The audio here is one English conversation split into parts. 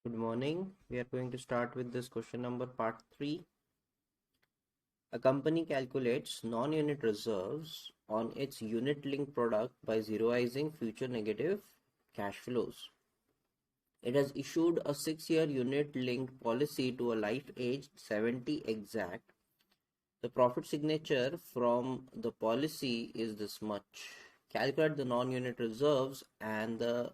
Good morning. We are going to start with this question number part 3. A company calculates non-unit reserves on its unit-linked product by zeroizing future negative cash flows. It has issued a 6-year unit-linked policy to a life aged 70 exact. The profit signature from the policy is this much. Calculate the non-unit reserves and the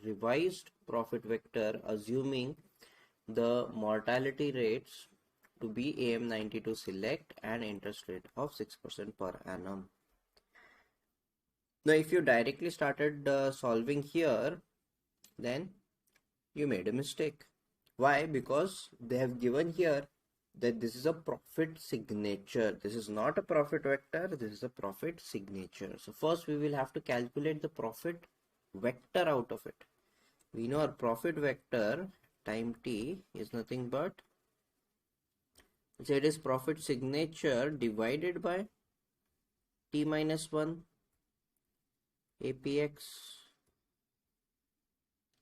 revised profit vector assuming the mortality rates to be AM92 select and interest rate of 6% per annum. Now if you directly started solving here, then you made a mistake. Why? Because they have given here that this is a profit signature. This is not a profit vector, this is a profit signature. So first we will have to calculate the profit vector out of it. We know our profit vector time t is nothing but, so it is profit signature divided by t minus 1 APX.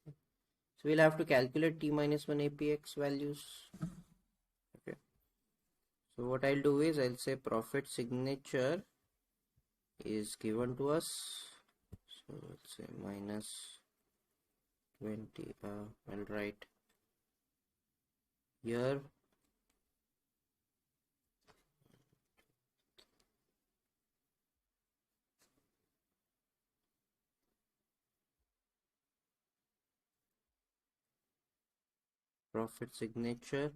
So we'll have to calculate t minus 1 APX values. Okay. So what I'll do is I'll say profit signature is given to us. So let's say minus 20. I'll write here profit signature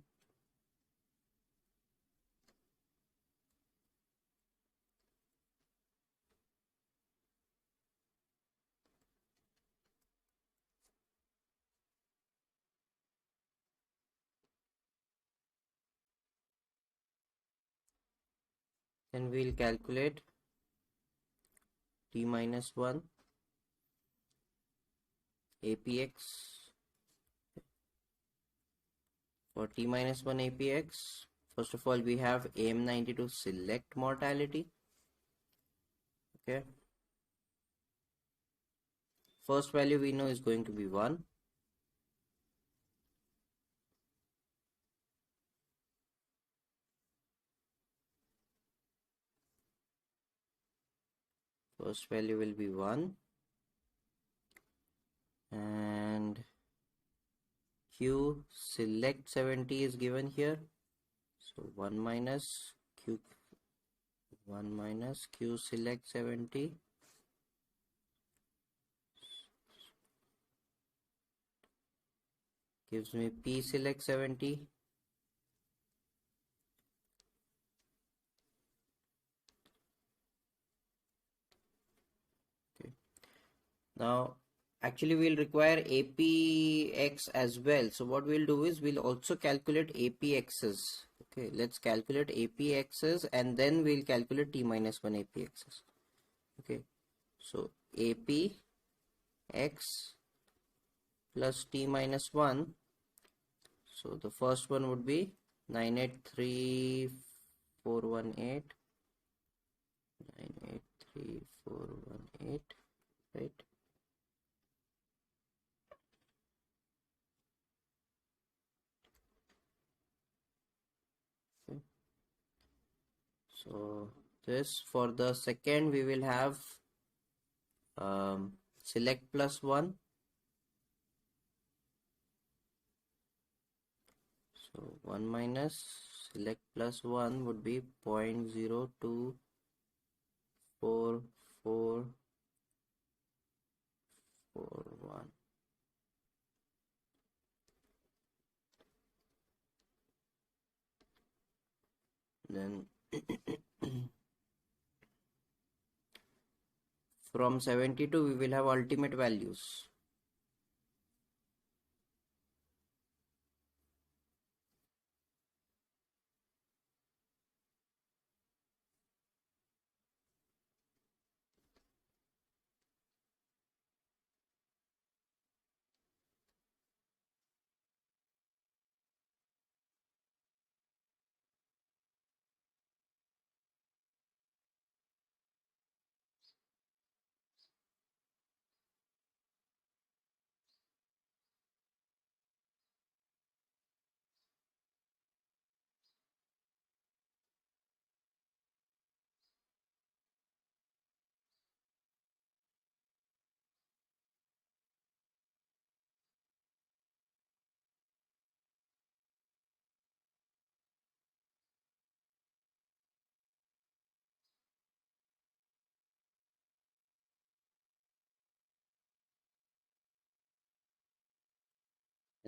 then we'll calculate t minus 1 APX. For t minus 1 APX, first of all we have AM92 select mortality. Okay, first value we know is going to be 1. First value will be 1 and Q select 70 is given here. So 1 minus Q select 70 gives me P select 70. Okay. Now actually we'll require APX as well. So what we'll do is we'll also calculate APXs. Okay, let's calculate APXs and then we'll calculate T minus 1 APXs. Okay, so APX plus T minus 1. So the first one would be 983418, 983418, right? Okay. So this, for the second we will have select plus 1. So 1 minus select plus 1 would be 0.024441. Then from 72 we will have ultimate values.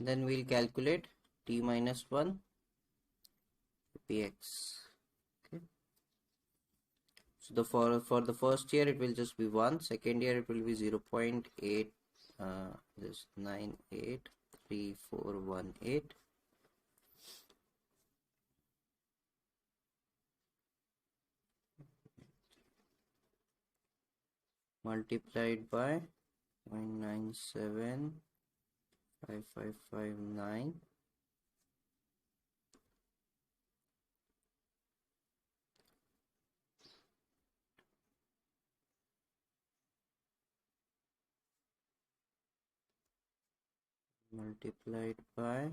and then we'll calculate t minus 1 px. Okay, so for the first year it will just be 1, second year it will be 0 0.8 this 983,418 multiplied by 0.975559 multiplied by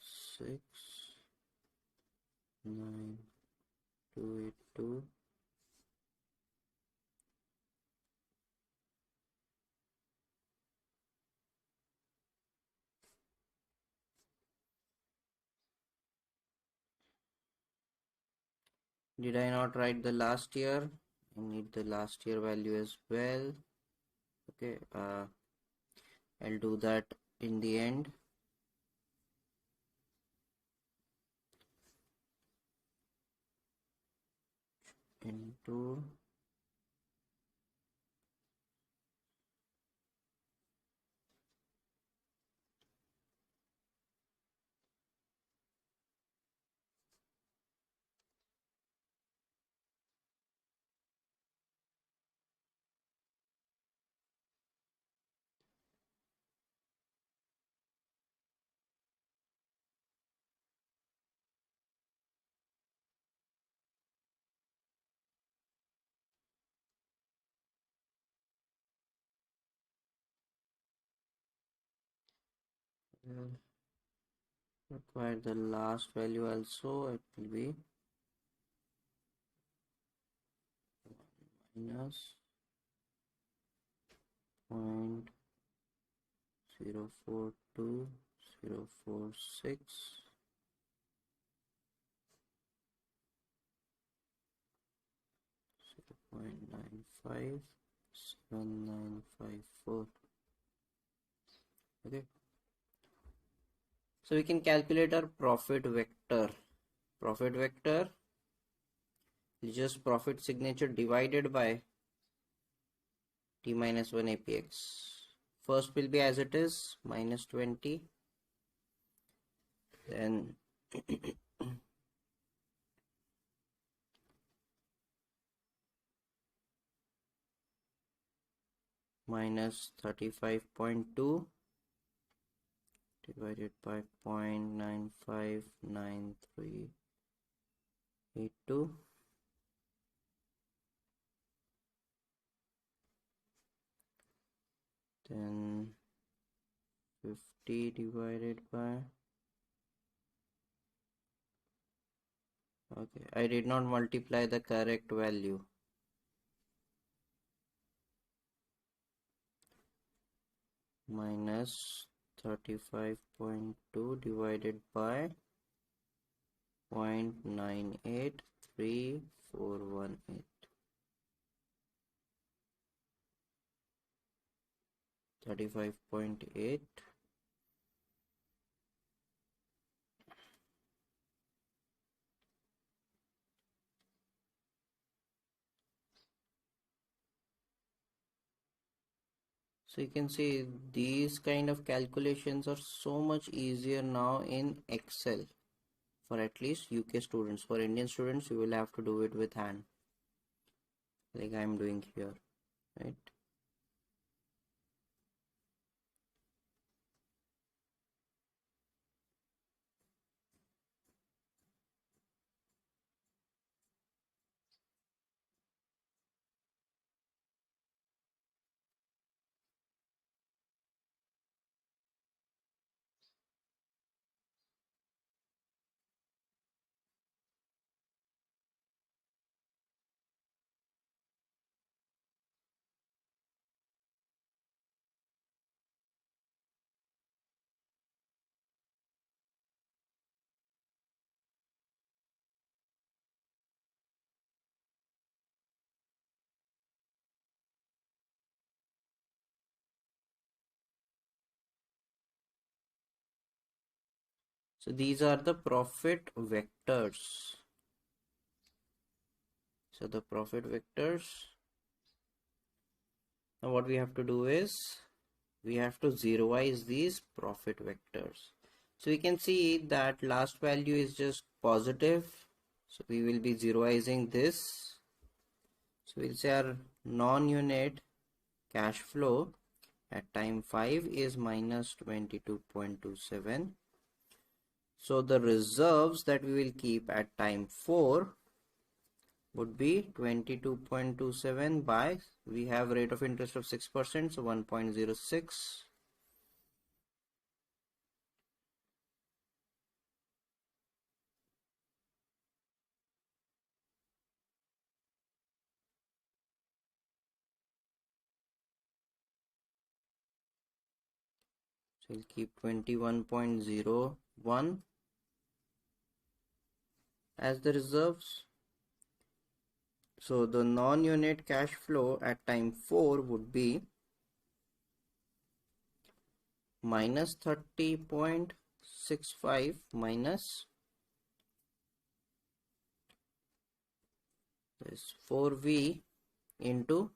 69282 Did I not write the last year? I need the last year value as well. Okay, I'll do that in the end. Into require the last value also. It will be minus 0.042046 0.957954. Okay, so we can calculate our profit vector. Profit vector is just profit signature divided by t minus 1 apx. First will be as it is, minus 20, then minus 35.2 divided by 0.959382, then 50 divided by, okay, I did not multiply the correct value. Minus 35.2 divided by 0.983418. 35.8 So you can see these kind of calculations are so much easier now in Excel for at least UK students. For Indian students, you will have to do it with hand, like I'm doing here, right? So these are the profit vectors. So the profit vectors. Now what we have to do is we have to zeroize these profit vectors. So we can see that last value is just positive. So we will be zeroizing this. So we'll say our non-unit cash flow at time 5 is minus 22.27. So the reserves that we will keep at time 4 would be 22.27 by, we have rate of interest of 6%, so 1.06. So we'll keep 21.01 as the reserves. So the non-unit cash flow at time 4 would be minus 30.65 minus this 4V into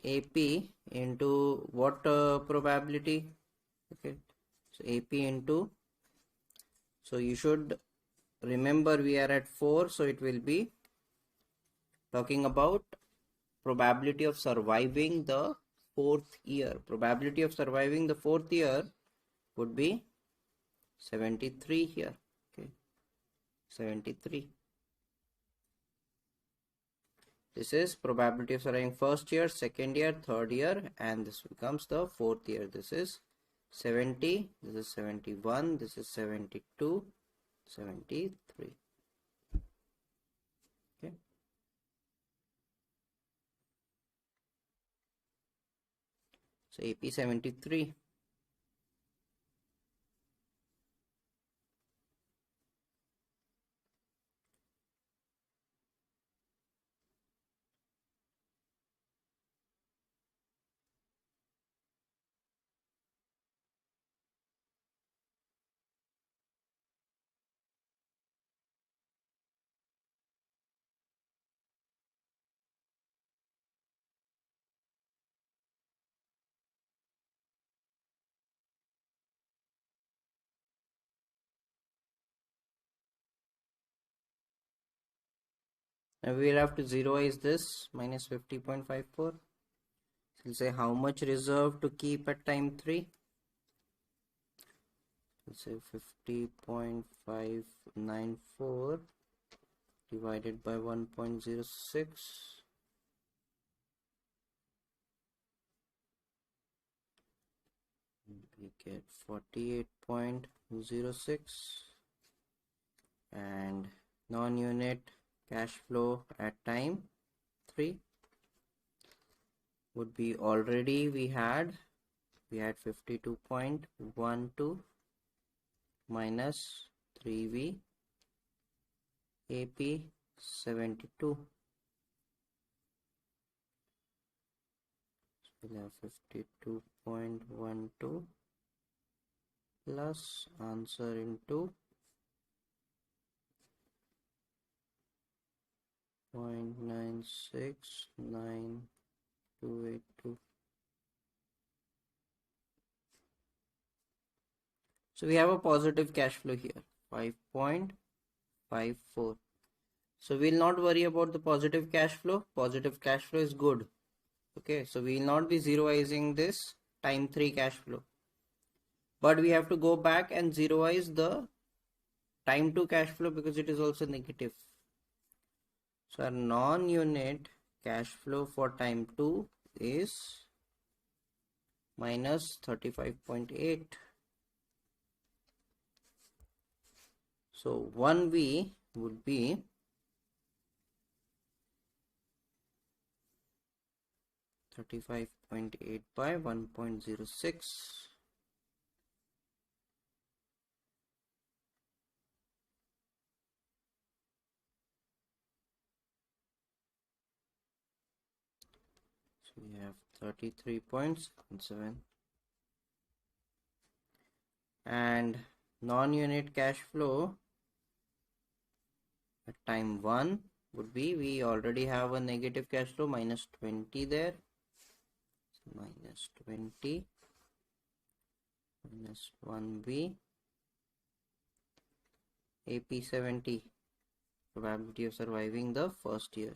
AP into what probability? Okay, so AP into, so you should remember we are at 4, so it will be talking about probability of surviving the 4th year. Probability of surviving the 4th year would be 73 here. Okay, 73. This is probability of surviving 1st year, 2nd year, 3rd year, and this becomes the 4th year. This is 70, this is 71, this is 72, 73. Okay. So AP 73. Now we will have to zeroize this minus 50.54. So we'll say how much reserve to keep at time 3. We'll say 50.594 divided by 1.06. We get 48.06, and non-unit cash flow at time 3 would be, already we had 52.12 minus 3V AP 72. So we'll have 52.12 plus answer into 0.969282. So we have a positive cash flow here, 5.54. So we'll not worry about the positive cash flow. Positive cash flow is good. Okay, so we will not be zeroizing this time 3 cash flow. But we have to go back and zeroize the time 2 cash flow because it is also negative. So our non-unit cash flow for time 2 is minus 35.8. So 1V would be 35.8 by 1.06. So we have 33.7. and non-unit cash flow at time 1 would be, we already have a negative cash flow, minus 20 there, so minus 20 minus 1b, AP 70, probability of surviving the first year,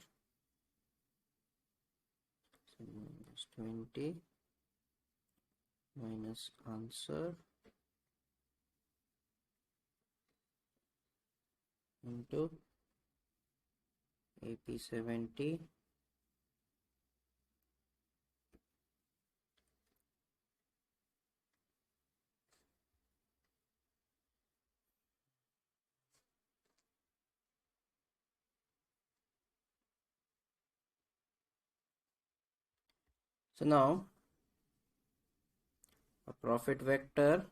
so minus 20 minus answer into AP 70 . So now a profit vector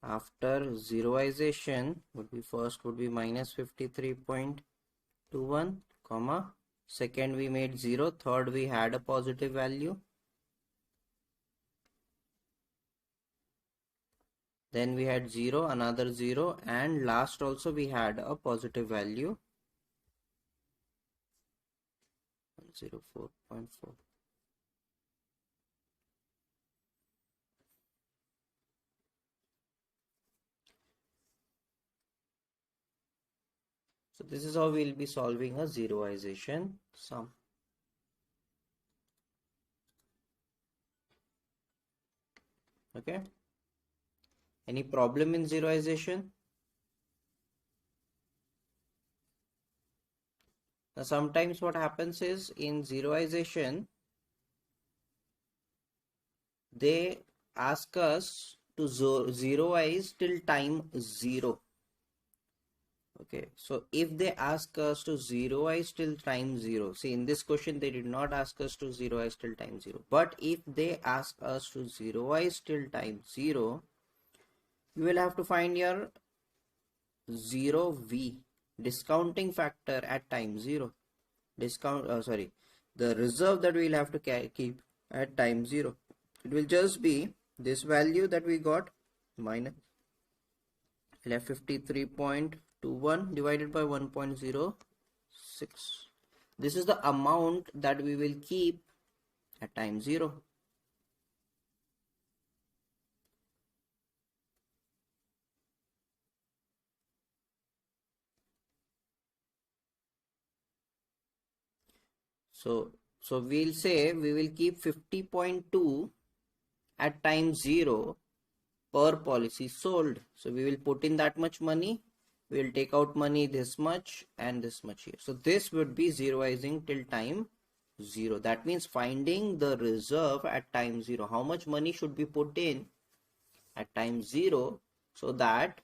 after zeroization would be, first would be minus 53.21, comma, second we made 0, third we had a positive value, then we had 0, another 0, and last also we had a positive value, 104.4. So this is how we'll be solving a zeroization sum. Okay. Any problem in zeroization? Now sometimes what happens is, in zeroization, they ask us to zeroize till time 0. Okay, so if they ask us to zeroize till time 0, see in this question they did not ask us to zeroize till time 0, but if they ask us to zeroize till time 0, you will have to find your 0v, discounting factor at time 0, the reserve that we will have to keep at time 0. It will just be this value that we got, minus 53.21 divided by 1.06. This is the amount that we will keep at time 0. So we'll say we will keep 50.2 at time 0 per policy sold. So we will put in that much money, we will take out money this much and this much here. So this would be zeroizing till time 0. That means finding the reserve at time 0. How much money should be put in at time 0 so that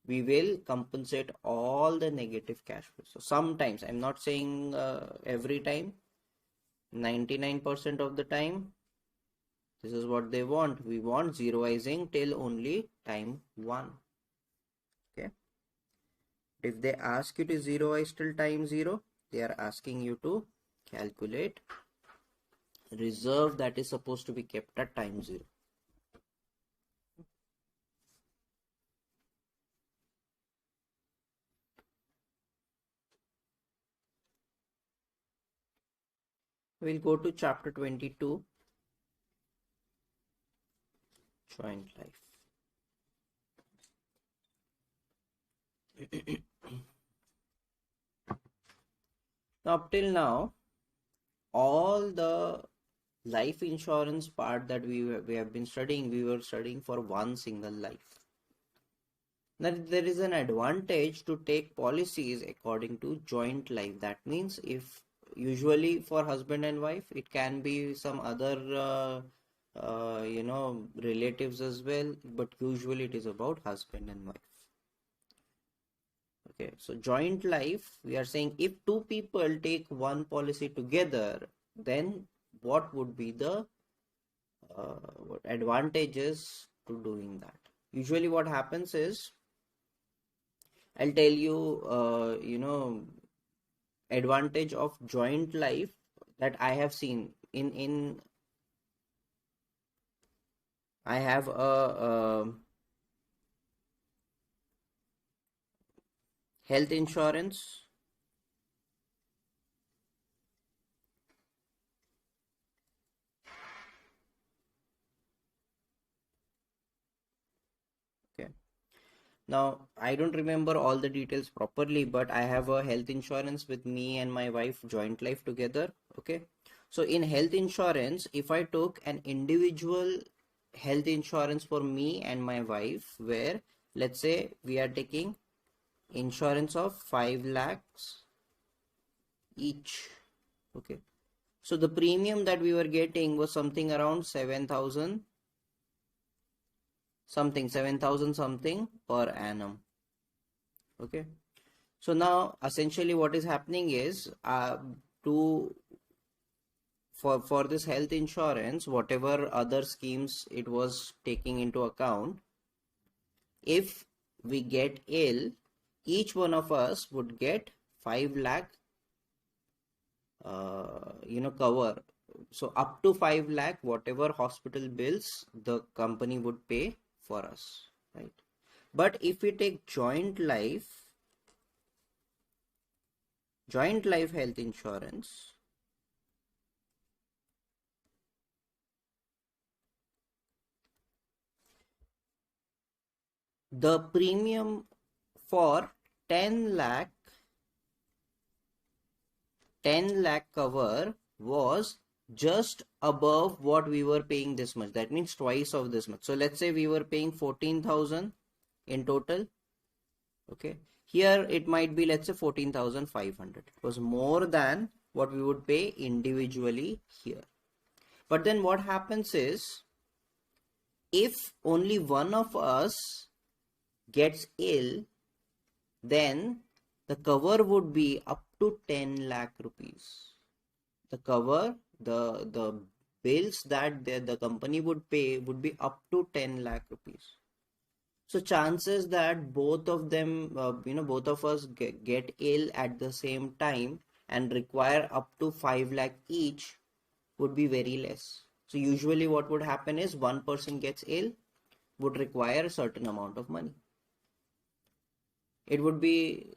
we will compensate all the negative cash flow. So sometimes, I'm not saying every time, 99% of the time, this is what they want. We want zeroizing till only time 1. Okay. If they ask you to zeroize till time 0, they are asking you to calculate reserve that is supposed to be kept at time 0. We'll go to chapter 22, joint life. Now, up till now, all the life insurance part that we have been studying, we were studying for one single life. Now, there is an advantage to take policies according to joint life. That means, if usually for husband and wife, it can be some other relatives as well, but usually it is about husband and wife. Okay, so joint life, we are saying if two people take one policy together, then what would be the advantages to doing that? Usually what happens is, I'll tell you, advantage of joint life that I have seen in I have a health insurance. Okay. Now, I don't remember all the details properly, but I have a health insurance with me and my wife, joint life together. Okay. So in health insurance, if I took an individual health insurance for me and my wife, where let's say we are taking insurance of 5 lakhs each. Okay. So the premium that we were getting was something around 7,000 something, 7,000 something per annum. Okay. So now essentially what is happening is to for this health insurance, whatever other schemes it was taking into account, if we get ill, each one of us would get 5 lakh cover. So up to 5 lakh, whatever hospital bills the company would pay for us, right? But if we take joint life health insurance, the premium for 10 lakh cover was just above what we were paying this much. That means twice of this much. So let's say we were paying 14,000 in total. Okay. Here it might be, let's say 14,500. It was more than what we would pay individually here. But then what happens is, if only one of us gets ill, then the cover would be up to 10 lakh rupees. The cover, the bills that the company would pay would be up to 10 lakh rupees. So chances that both of them, both of us get ill at the same time and require up to 5 lakh each would be very less. So usually what would happen is one person gets ill, would require a certain amount of money. It would be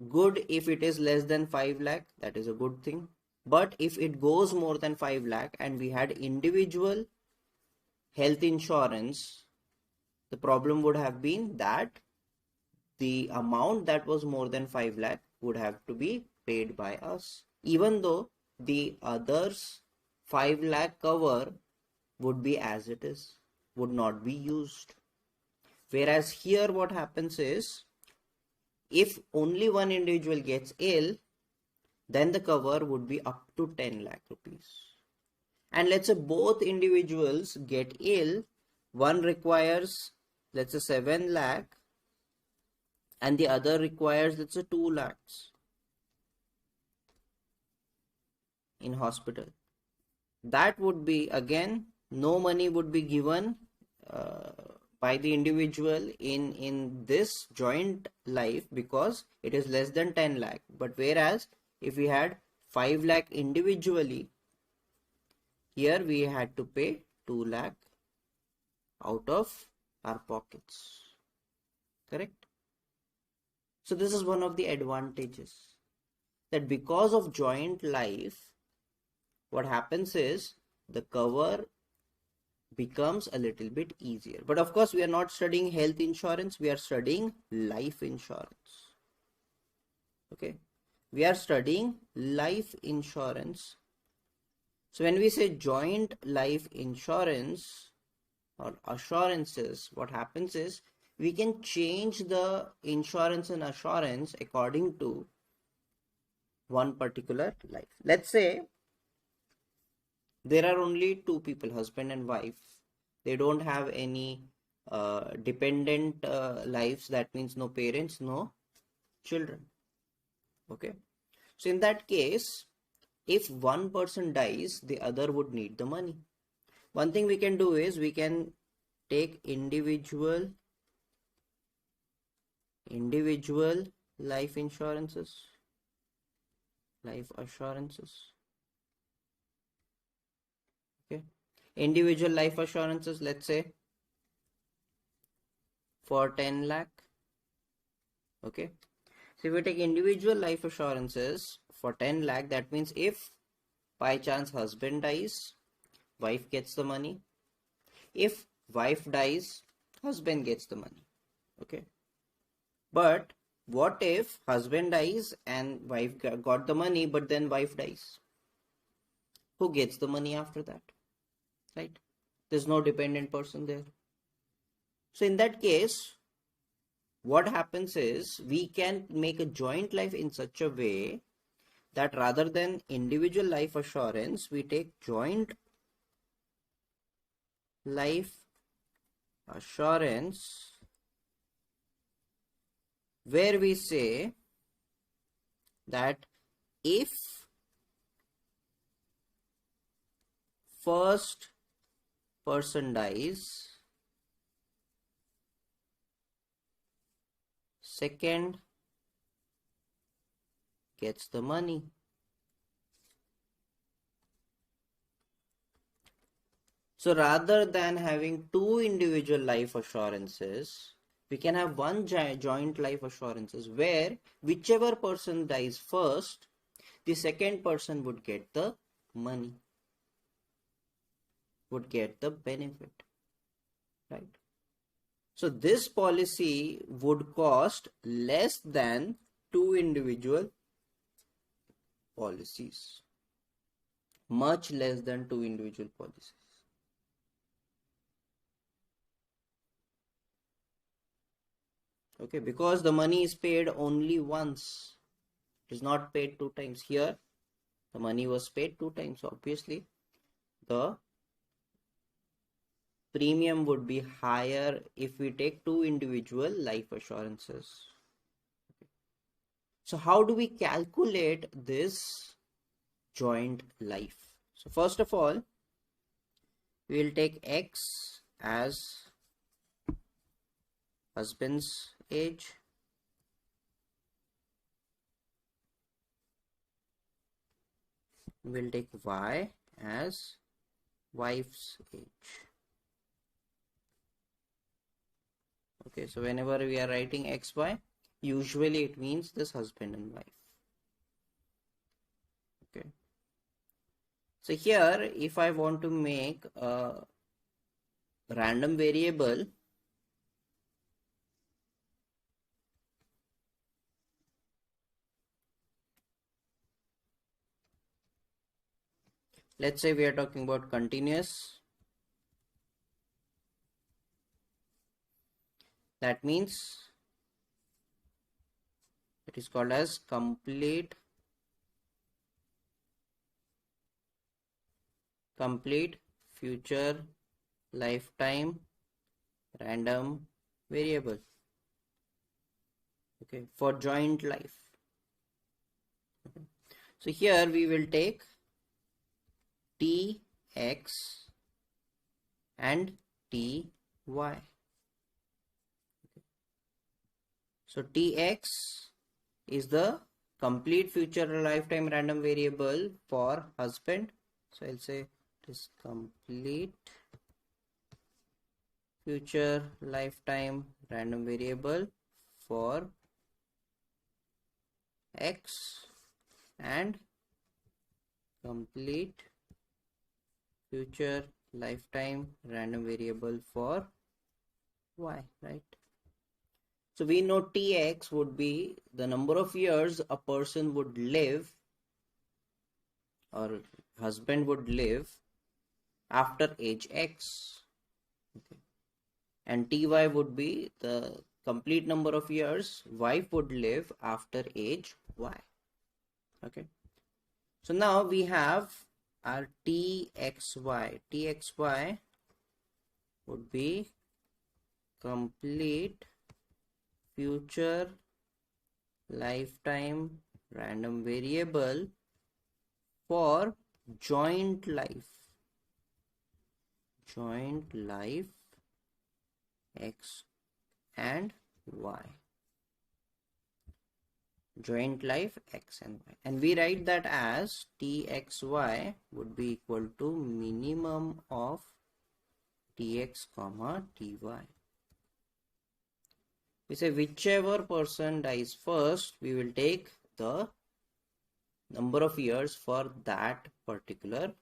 good if it is less than 5 lakh, that is a good thing. But if it goes more than 5 lakh and we had individual health insurance, the problem would have been that the amount that was more than 5 lakh would have to be paid by us, even though the others 5 lakh cover would be as it is, would not be used. Whereas here what happens is, if only one individual gets ill, then the cover would be up to 10 lakh rupees. And let's say both individuals get ill, one requires, let's say 7 lakh and the other requires, let's say 2 lakhs in hospital. That would be, again, no money would be given by the individual in this joint life because it is less than 10 lakh. But whereas if we had 5 lakh individually, here we had to pay 2 lakh out of our pockets. Correct? So this is one of the advantages, that because of joint life, what happens is the cover becomes a little bit easier. But of course, we are not studying health insurance, we are studying life insurance. Okay, we are studying life insurance. So when we say joint life insurance or assurances, what happens is we can change the insurance and assurance according to one particular life. Let's say there are only two people, husband and wife. They don't have any dependent lives. That means no parents, no children. Okay. So in that case, if one person dies, the other would need the money. One thing we can do is we can take individual life insurances, life assurances. Okay. Individual life assurances, let's say for 10 lakh. Okay. So if we take individual life assurances for 10 lakh, that means if by chance husband dies, wife gets the money. If wife dies, husband gets the money. Okay. But what if husband dies and wife got the money, but then wife dies? Who gets the money after that? Right? There's no dependent person there. So in that case, what happens is we can make a joint life in such a way that rather than individual life assurance, we take joint life assurance, where we say that if first person dies, second gets the money. So rather than having two individual life assurances, we can have one joint life assurances where whichever person dies first, the second person would get the money, would get the benefit, right? So this policy would cost less than two individual policies, much less than two individual policies. Okay, because the money is paid only once. It is not paid two times. Here, the money was paid two times. So obviously, the premium would be higher if we take two individual life assurances. Okay. So how do we calculate this joint life? So first of all, we will take X as husband's age, we'll take Y as wife's age. Okay, so whenever we are writing XY, usually it means this husband and wife. Okay, so here if I want to make a random variable, let's say we are talking about continuous. That means it is called as complete future lifetime random variable. Okay, for joint life. Okay. So here we will take Tx and Ty. So Tx is the complete future lifetime random variable for husband. So I'll say it is complete future lifetime random variable for X and complete future lifetime random variable for Y, right? So we know Tx would be the number of years a person would live or husband would live after age X. Okay. And Ty would be the complete number of years wife would live after age Y. Okay. So now we have our Txy. Txy would be complete future lifetime random variable for joint life X and Y. joint life x and y, and we write that as txy would be equal to minimum of tx comma ty. We say whichever person dies first, we will take the number of years for that particular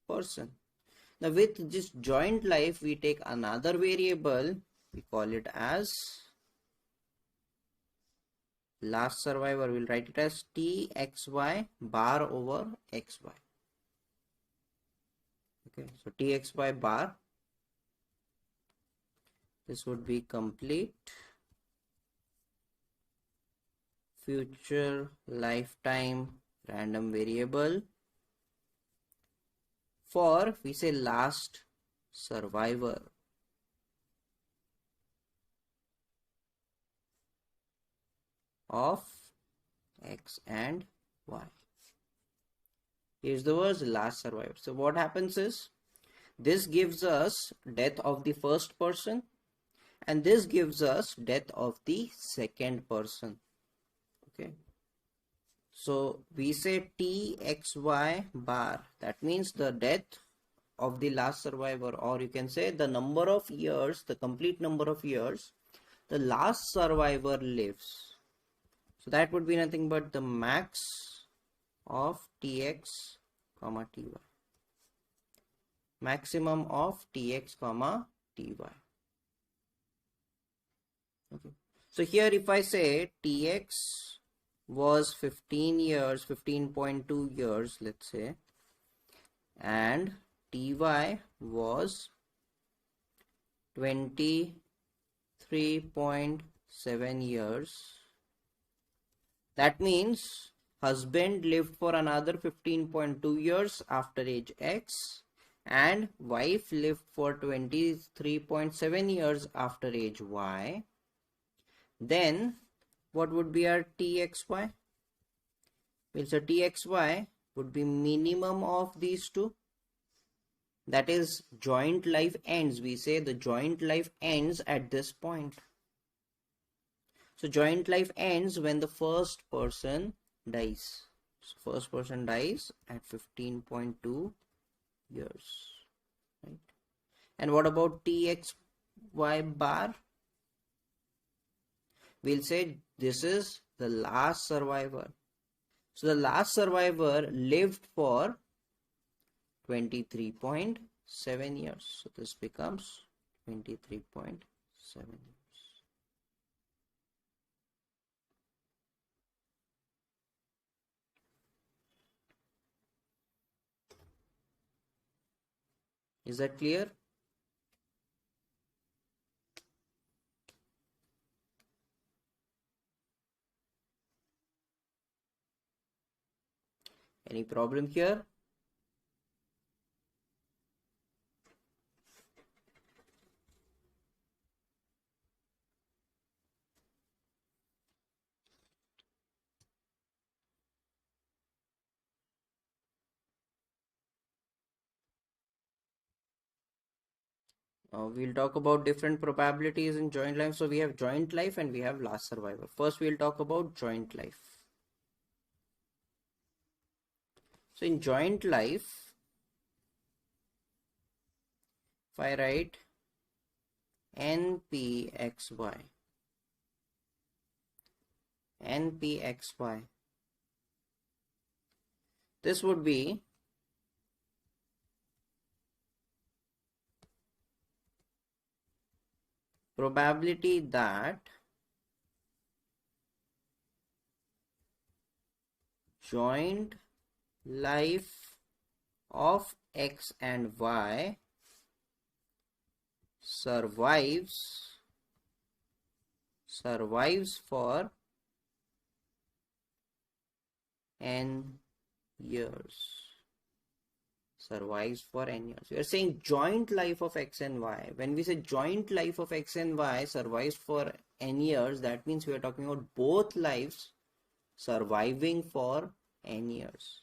person. Now with this joint life, we take another variable, we call it as last survivor. We'll write it as txy bar over xy. Okay, so txy bar, this would be complete future lifetime random variable for, we say, last survivor. Of x and y. Here's the words last survivor. So what happens is, this gives us death of the first person and this gives us death of the second person. Okay, so we say txy bar, that means the death of the last survivor, or you can say the number of years, the complete number of years the last survivor lives. So that would be nothing but the max of tx comma ty, maximum of tx comma ty. Okay, so here if I say tx was 15 years, 15.2 years, let's say, and ty was 23.7 years, that means husband lived for another 15.2 years after age x and wife lived for 23.7 years after age y. Then what would be our txy? Well, so txy would be minimum of these two, that is joint life ends. We say the joint life ends at this point. So joint life ends when the first person dies. So first person dies at 15.2 years, right? And what about txy bar? We'll say this is the last survivor. So the last survivor lived for 23.7 years. So this becomes 23.7 years. Is that clear? Any problem here? We'll talk about different probabilities in joint life. So we have joint life and we have last survivor. First, we'll talk about joint life. So in joint life, if I write npxy, this would be probability that joint life of x and y survives for n years. Survives for n years. We are saying joint life of x and y. When we say joint life of x and y survives for n years, that means we are talking about both lives surviving for n years.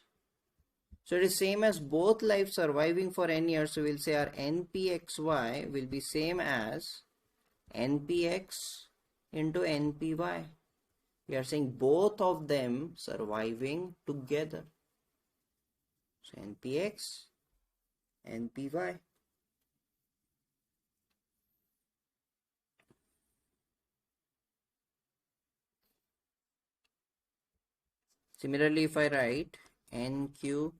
So it is same as both lives surviving for n years. So we'll say our npxy will be same as npx into npy. We are saying both of them surviving together. So NPX, NPY. Similarly, if I write NQXY,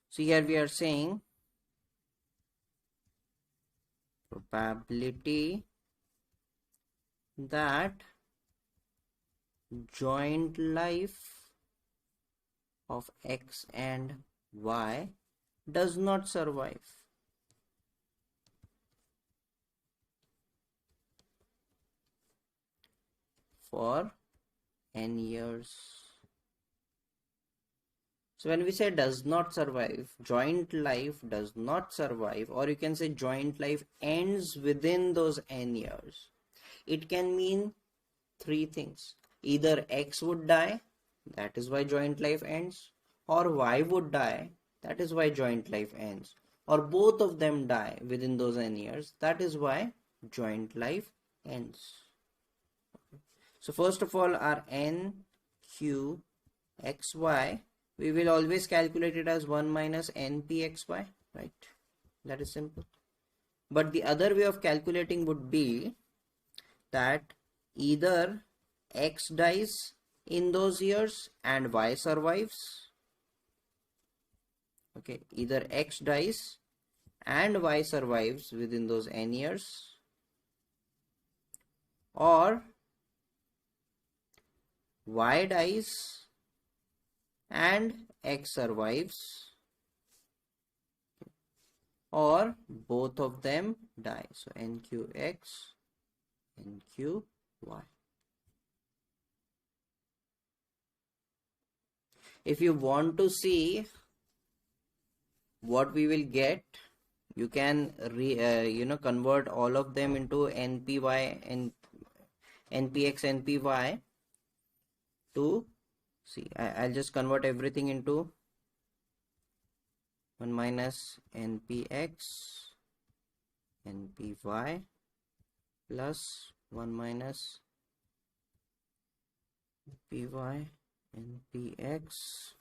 so here we are saying probability that joint life of X and Y does not survive for n years. So when we say does not survive, joint life does not survive, or you can say joint life ends within those n years. It can mean three things. Either X would die, that is why joint life ends, or Y would die, that is why joint life ends, or both of them die within those n years, that is why joint life ends. So first of all, our n, q, x, y, we will always calculate it as 1 minus npxy, right? That is simple. But the other way of calculating would be that either X dies in those years and Y survives. Okay, either X dies and Y survives within those n years, or Y dies and X survives, or both of them die. So NQX, NQY. If you want to see what we will get, you can convert all of them into NPY and NPX, NPY to see. I'll just convert everything into 1 minus NPX, NPY plus 1 minus NPY, NPX.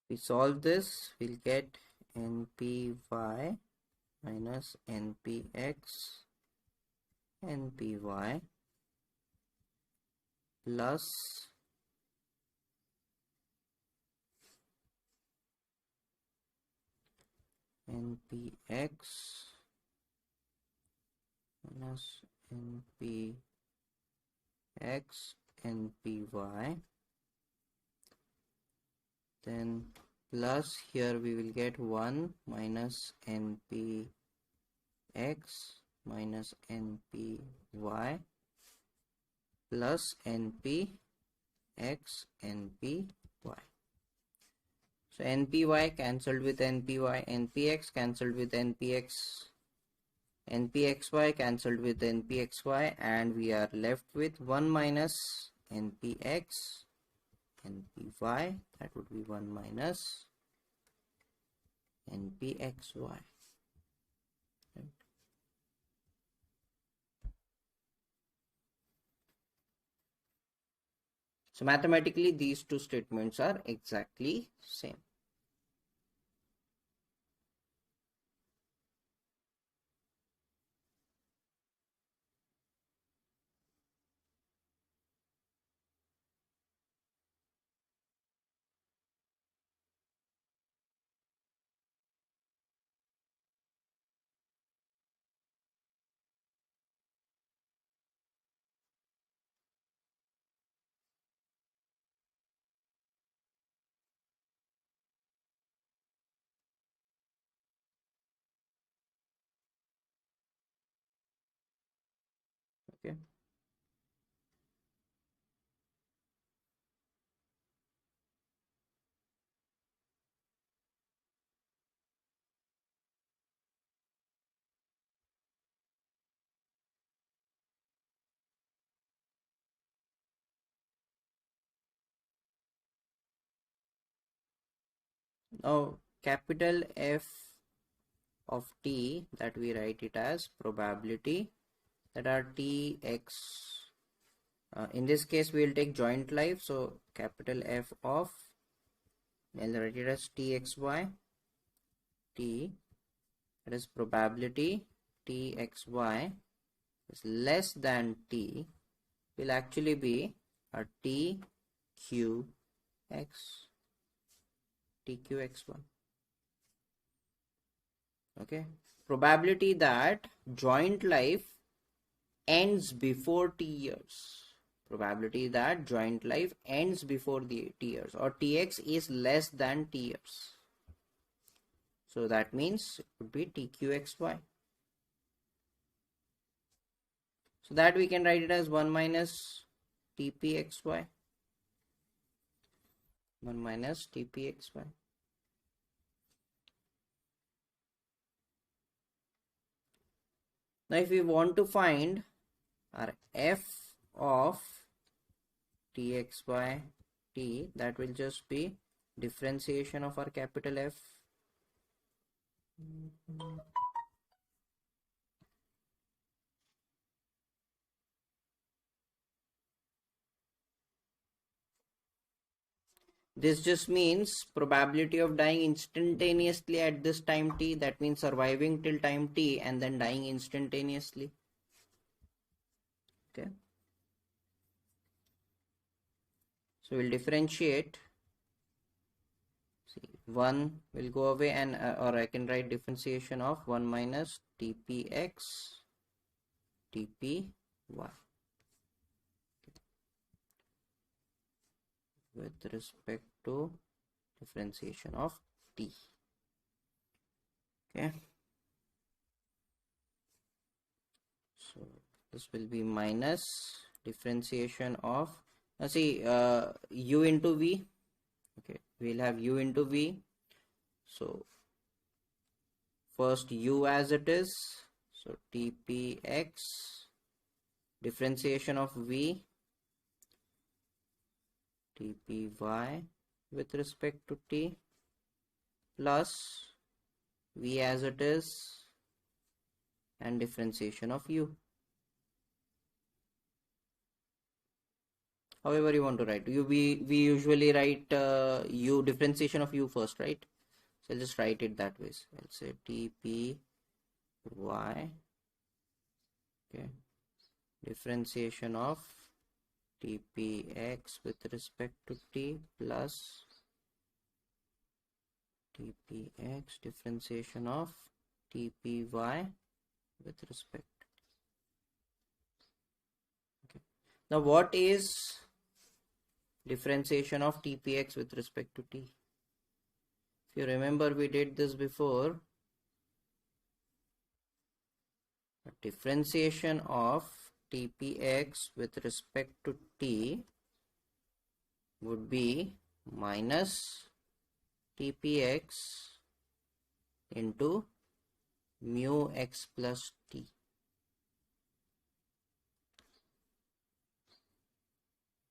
We solve this, we'll get NPY minus NPX, NPY plus NPX minus NPX, NPY, then plus here we will get 1 minus NPX minus NPY plus NPX, NPY. So NPY cancelled with NPY, NPX cancelled with NPX, NPXY cancelled with NPXY, and we are left with 1 minus NPX, NPY, that would be 1 minus NPXY. Right. So mathematically these two statements are exactly same. Okay. Now capital F of t, that we write it as probability, that are tx. In this case we will take joint life, so capital F of, I'll write it as txy, t, that is probability txy is less than t, will actually be a tqx, tqx1. Okay, probability that joint life ends before t years. Probability that joint life ends before the t years, or tx is less than t years. So that means it would be tqxy. So that we can write it as 1 minus tpxy. 1 minus tpxy. Now if we want to find our f of txy t, that will just be differentiation of our capital F. This just means probability of dying instantaneously at this time t, that means surviving till time t and then dying instantaneously. Okay, so we'll differentiate. See, 1 will go away, and or I can write differentiation of 1 minus tpx tpy with respect to differentiation of t. Okay, so this will be minus differentiation of, see, u into v. Okay, we'll have u into v. So first u as it is, so tpx differentiation of v tpy with respect to t plus v as it is and differentiation of u. However you want to write, we usually write u, differentiation of u first, right? So I'll just write it that way. So I'll say tpy, okay, differentiation of tpx with respect to t plus tpx differentiation of tpy with respect. Okay, now what is differentiation of tpx with respect to t? If you remember, we did this before. A differentiation of tpx with respect to t would be minus tpx into mu x plus t.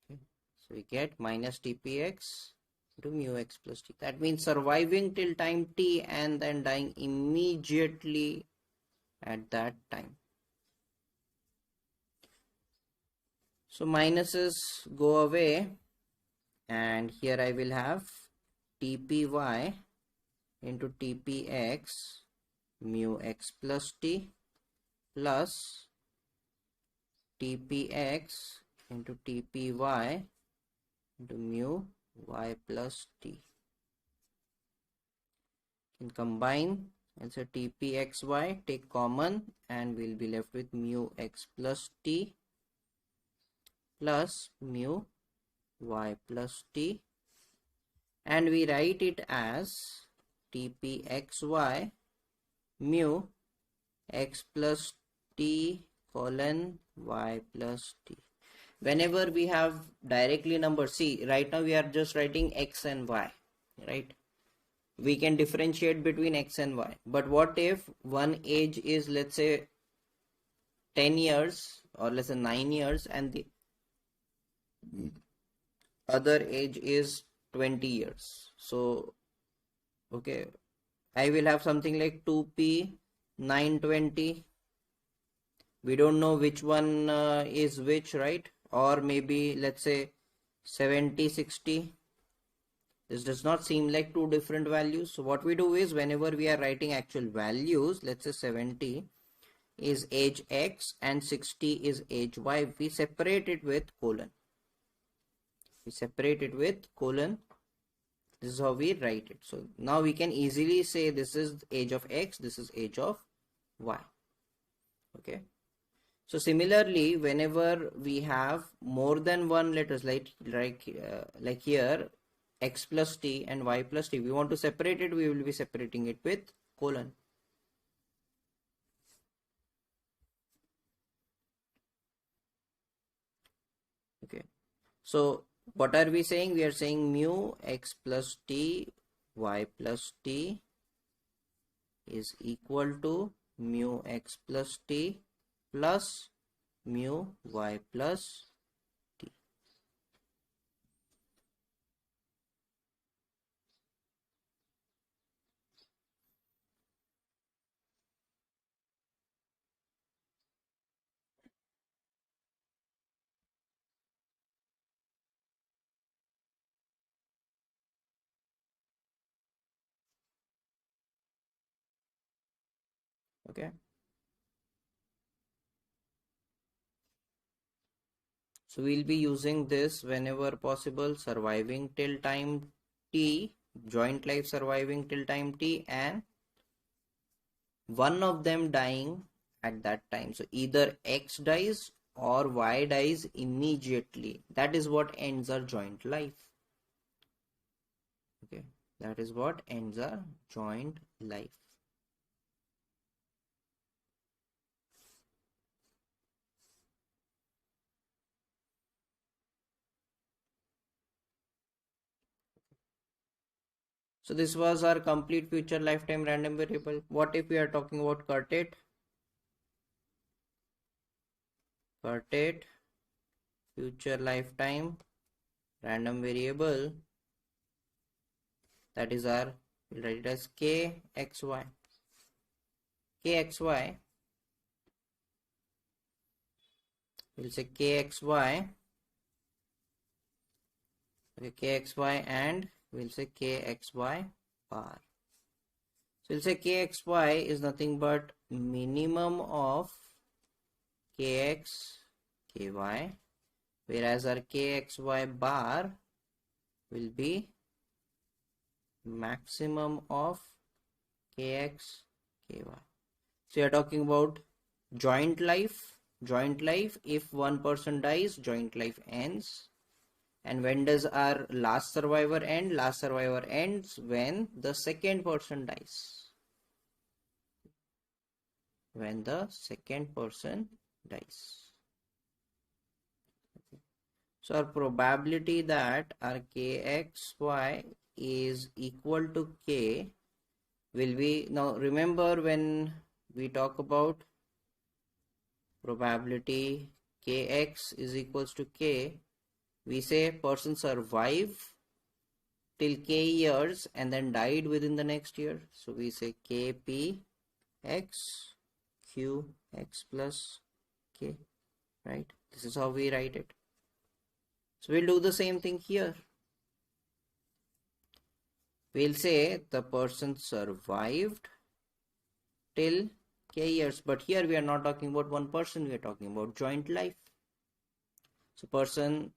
Okay, so we get minus tpx into mu x plus t. That means surviving till time t and then dying immediately at that time. So minuses go away, and here I will have tpy into tpx mu x plus t plus tpx into tpy into mu y plus t. Can combine, and so tpxy take common, and we'll be left with mu x plus t plus mu y plus t, and we write it as tpxy mu x plus t colon y plus t. Whenever we have directly numbers, see, right now we are just writing x and y, right? We can differentiate between x and y, but what if one age is, let's say, 10 years or let's say 9 years, and the other age is 20 years? So Okay, I will have something like 2p 920. We don't know which one is which, right? Or maybe let's say 70 60. This does not seem like two different values. So what we do is whenever we are writing actual values, let's say 70 is age x and 60 is age y, we separate it with colon. We separate it with colon. This is how we write it. So now we can easily say this is age of x, this is age of y. Okay. So similarly, whenever we have more than one letters like here x plus t and y plus t, we want to separate it, we will be separating it with colon. Okay. So what are we saying? We are saying mu x plus t y plus t is equal to mu x plus t plus mu y plus t. Okay. So we'll be using this whenever possible, surviving till time t, joint life surviving till time t, and one of them dying at that time. So either x dies or y dies immediately. That is what ends our joint life. Okay, that is what ends our joint life. So this was our complete future lifetime random variable. What if we are talking about quartet? Quartet future lifetime random variable, that is our, we'll write it as kxy. Kxy, we'll say kxy, okay, kxy, and we'll say kxy bar. So we'll say kxy is nothing but minimum of kx ky, whereas our kxy bar will be maximum of kx ky. So you are talking about joint life. Joint life, if one person dies, joint life ends. And when does our last survivor end? Last survivor ends when the second person dies. When the second person dies. So our probability that our kxy is equal to k will be, now remember when we talk about probability kx is equals to k, we say person survived till k years and then died within the next year. So we say kp x q x plus k, right? This is how we write it. So we'll do the same thing here. We'll say the person survived till k years, but here we are not talking about one person, we are talking about joint life. So person,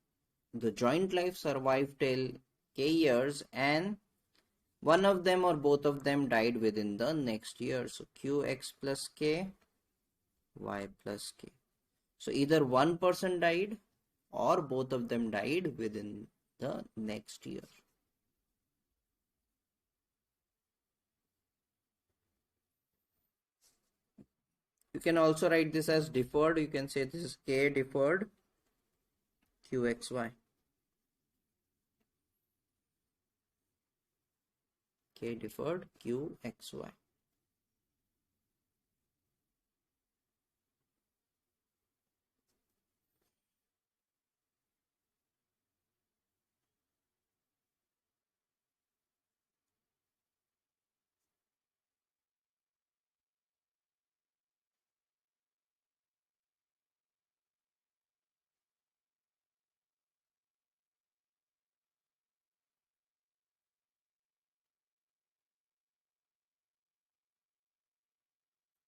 the joint life survived till k years and one of them or both of them died within the next year. So qx plus k, y plus k. So either one person died or both of them died within the next year. You can also write this as deferred. You can say this is k deferred qxy. K deferred qxy.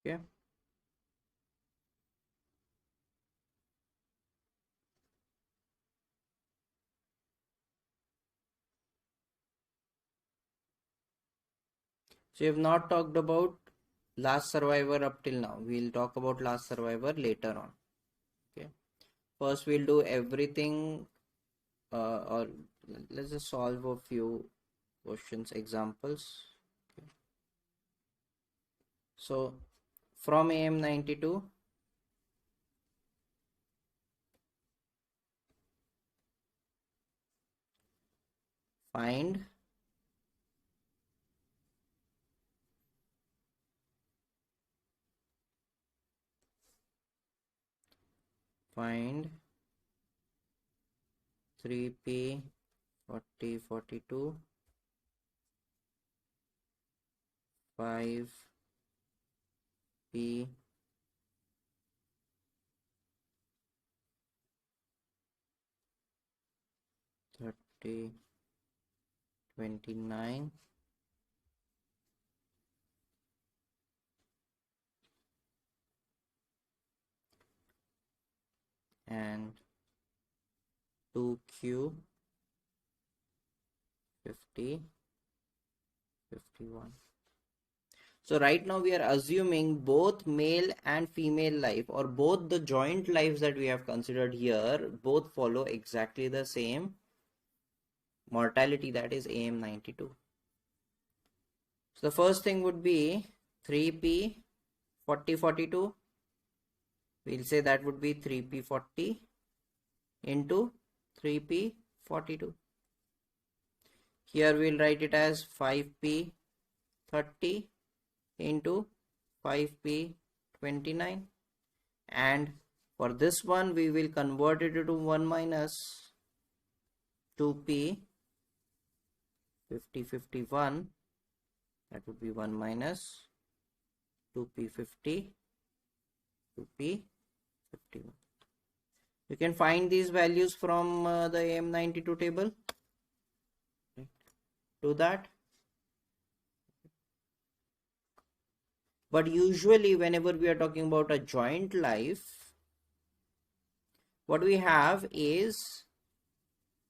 Okay. So we have not talked about last survivor up till now. We'll talk about last survivor later on. Okay. First, we'll do everything, or let's just solve a few questions, examples. Okay. So from AM92, find find 3p 40 42 5p 30 29 and 2q 50 51. So right now we are assuming both male and female life, or both the joint lives that we have considered here, both follow exactly the same mortality, that is AM92. So the first thing would be 3p 40 42. We'll say that would be 3p 40 into 3p 42. Here we'll write it as 5p 30 into 5p 29, and for this one we will convert it to 1 minus 2p 50 51. That would be 1 minus 2p 50 2p 51. You can find these values from the AM92 table. Do that. But usually whenever we are talking about a joint life, what we have is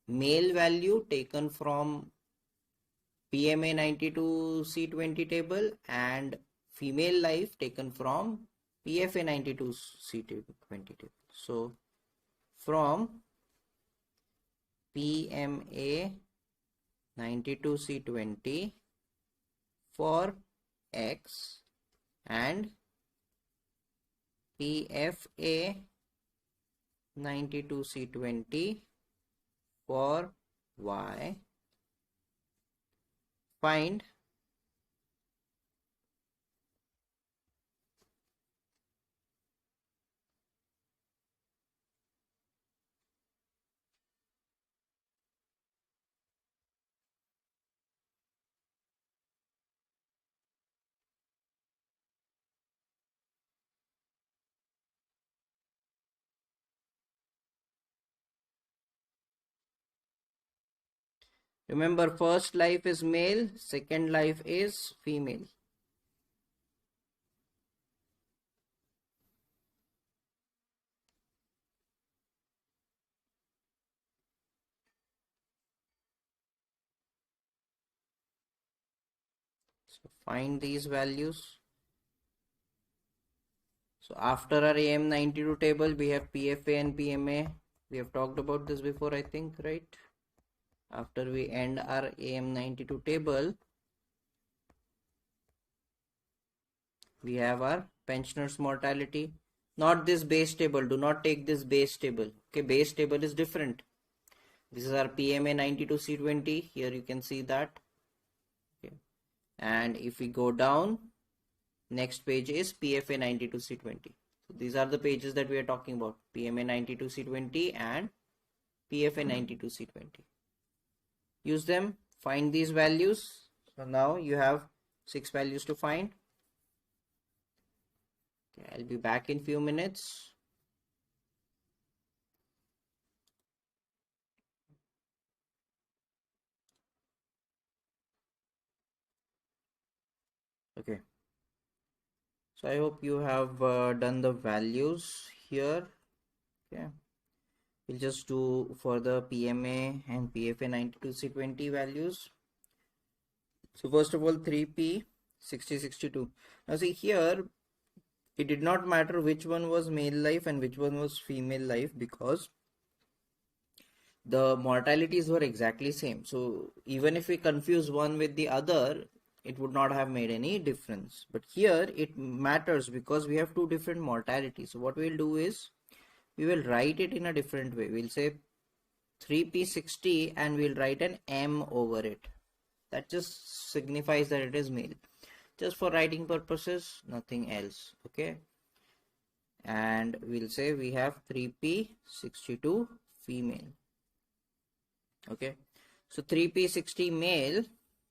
male value taken from PMA 92 C20 table and female life taken from PFA 92 C20 table. So from PMA 92 C20 for X and PFA 92 C20 for Y, find remember, first life is male, second life is female. So find these values. So after our AM92 table, we have PFA and PMA. We have talked about this before, I think, right? After we end our AM92 table, we have our pensioners mortality. Not this base table. Do not take this base table. Okay, base table is different. This is our PMA 92 C20. Here you can see that. Okay. And if we go down, next page is PFA 92 C20. So these are the pages that we are talking about. PMA 92 C20 and PFA 92 C20. Use them, find these values. So now you have 6 values to find. Okay, I'll be back in few minutes. Okay. So I hope you have done the values here. Okay, we'll just do for the PMA and PFA 92C20 values. So first of all, 3P 6062. Now see here, it did not matter which one was male life and which one was female life, because the mortalities were exactly same. So even if we confuse one with the other, it would not have made any difference. But here it matters because we have two different mortalities. So what we'll do is we will write it in a different way. We'll say 3P60 and we'll write an M over it. That just signifies that it is male. Just for writing purposes, nothing else. Okay. And we'll say we have 3P62 female. Okay. So 3P60 male,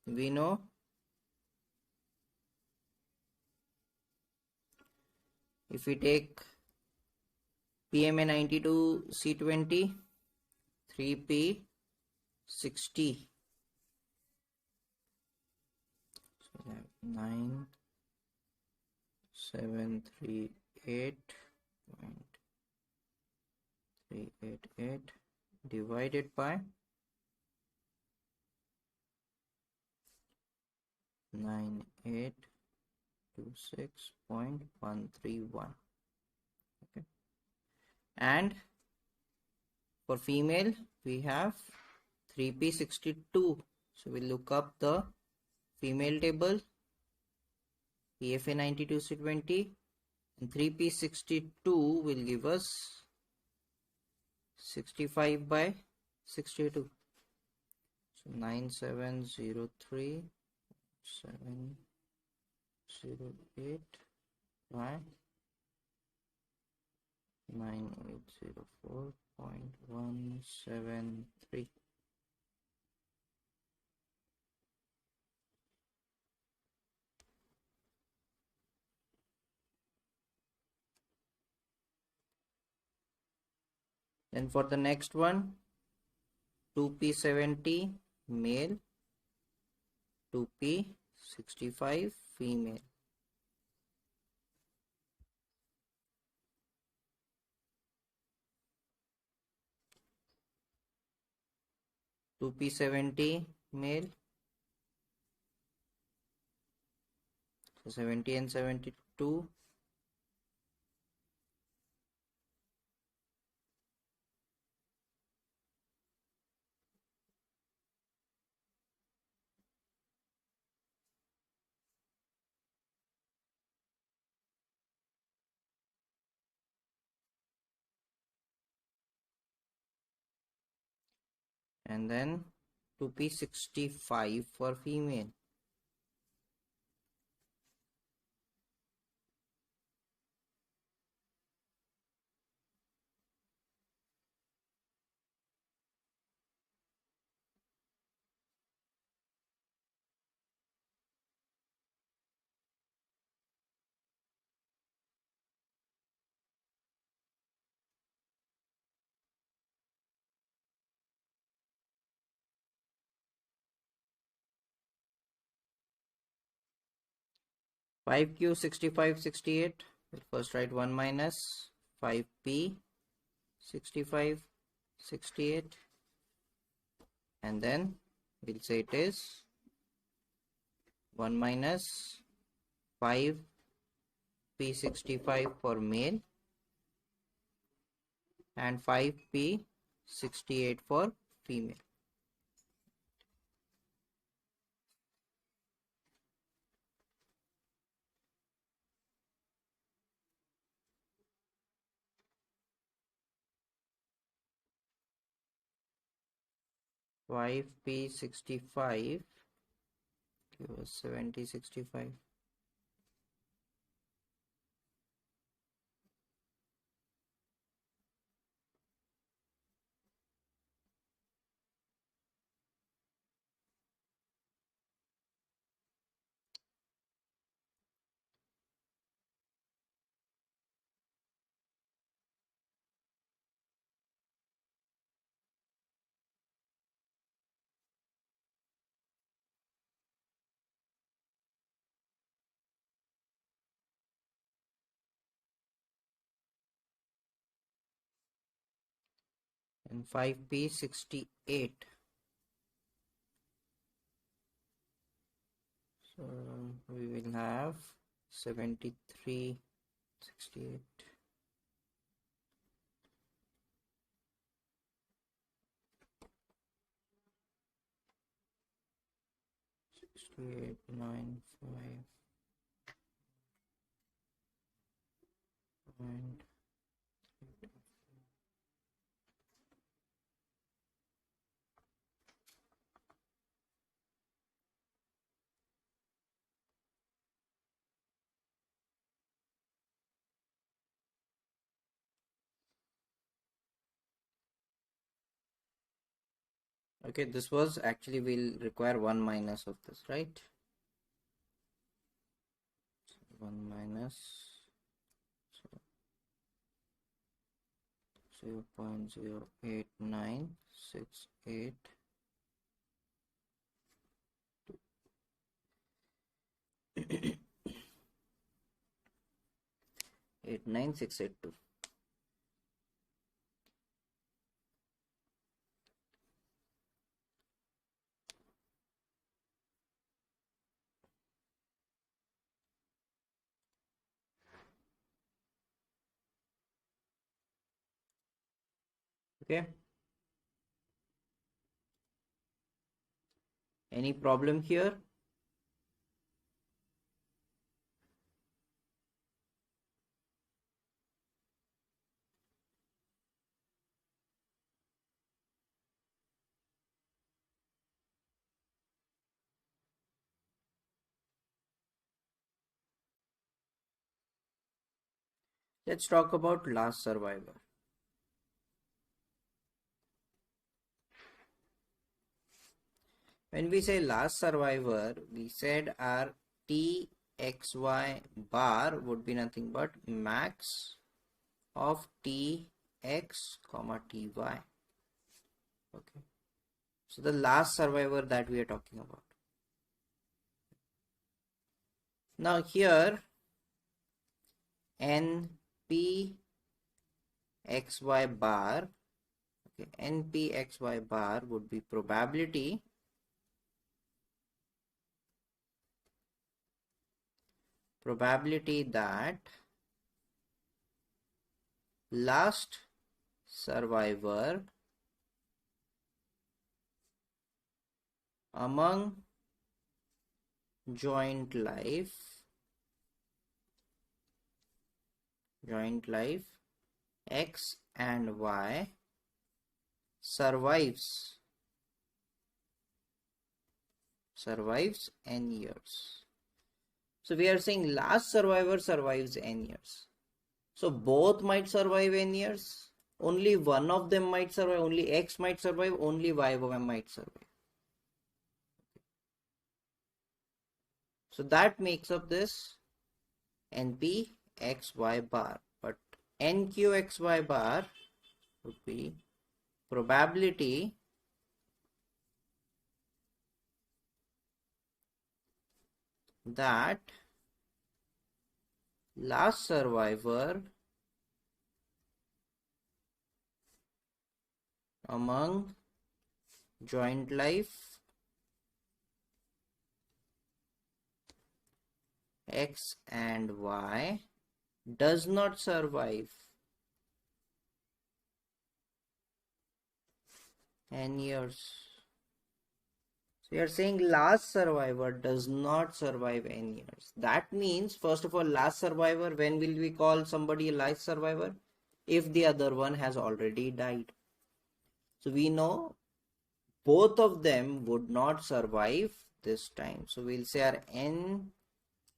we know if we take PMA 92C20, 3P60, so 9738.388 divided by 9826.131. Okay, and for female we have 3P62. So we'll look up the female table, PFA 92C20, and 3P62 will give us 65 by 62. So 9703.708 by 9804.173. Then for the next one, 2P70 male, 2P65 female. Two P70 male, so 70 and 72. And then 2P65 for female. Five Q 65 68. We'll first write 1 minus 5P 65 68, and then we'll say it is 1 minus 5P65 for male and 5P68 for female. Five P65 give us 7065. and 5p 68. So we will have 73, 68. 68, 9, 5. And okay, this was actually, we'll require 1 minus of this, right? So 1 minus, so 0.08968. 89682. Okay. Any problem here? Let's talk about last survivor. When we say last survivor, we said our txy bar would be nothing but max of tx comma ty. Okay. So the last survivor that we are talking about. Now here np xy bar, okay, np xy bar would be probability that last survivor among joint life X and Y survives n years. So we are saying last survivor survives n years. So both might survive n years. Only one of them might survive. Only X might survive. Only Y might survive. So that makes up this NP XY bar. But NQ XY bar would be probability that last survivor among joint life X and Y does not survive n years. So you are saying last survivor does not survive n years. That means, first of all, last survivor, when will we call somebody a last survivor? If the other one has already died. So we know both of them would not survive this time. So we'll say our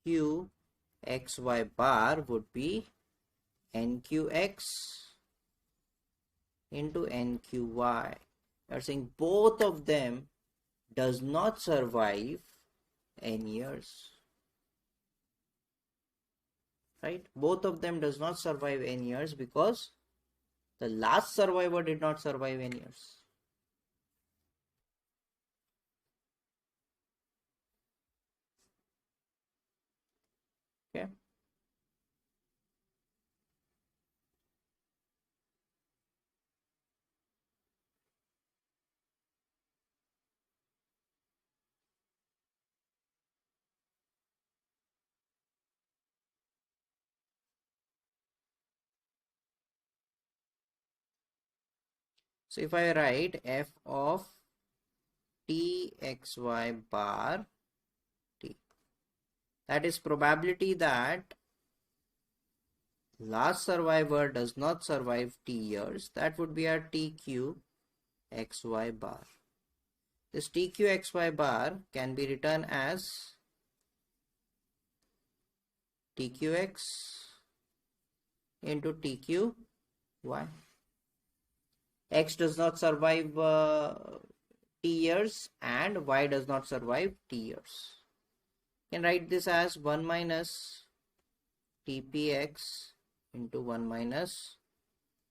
NQXY bar would be NQX into NQY. We are saying both of them does not survive n years. Right? Both of them does not survive n years because the last survivor did not survive n years. Okay. So if I write f of txy bar t, that is probability that last survivor does not survive t years, that would be our tq xy bar. This tq xy bar can be written as tqx into tqy. X does not survive t years and y does not survive t years. You can write this as 1 minus tpx into 1 minus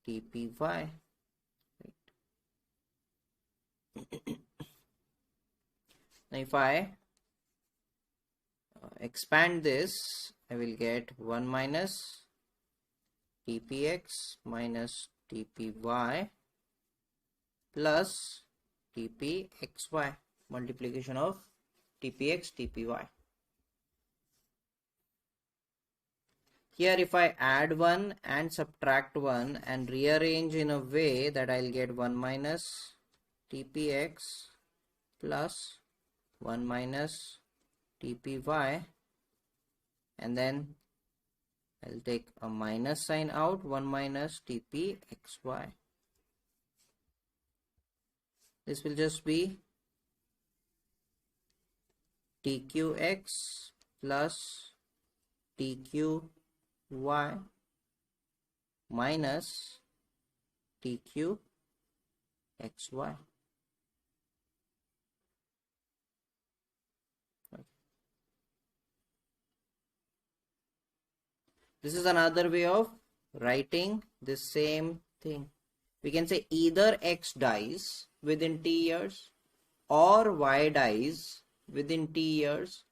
tpy. Right. Now if I expand this, I will get 1 minus tpx minus tpy plus tpxy, multiplication of tpx tpy. Here if I add 1 and subtract 1 and rearrange in a way that I'll get 1 minus tpx plus 1 minus tpy, and then I'll take a minus sign out, 1 minus tpxy. This will just be tqx plus tqy minus tqxy. This is another way of writing the same thing. We can say either x dies within t years or y dies within t years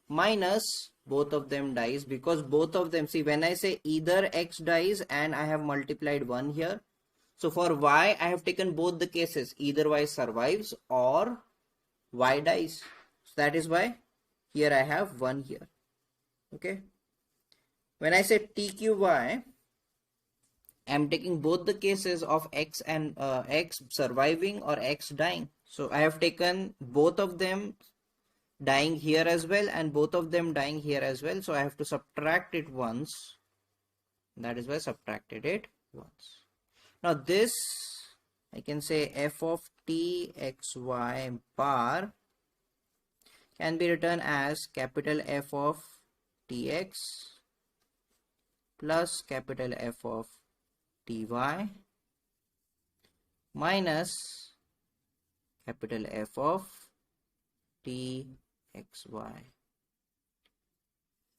minus both of them dies, because both of them, see, when I say either x dies and I have multiplied 1 here, so for y I have taken both the cases, either y survives or y dies. So that is why here I have 1 here. Okay. When I say tqy, I am taking both the cases of x and x surviving or x dying. So I have taken both of them dying here as well and both of them dying here as well. So I have to subtract it once. That is why I subtracted it once. Now this, I can say f of txy bar can be written as capital F of tx plus capital F of ty minus capital F of txy.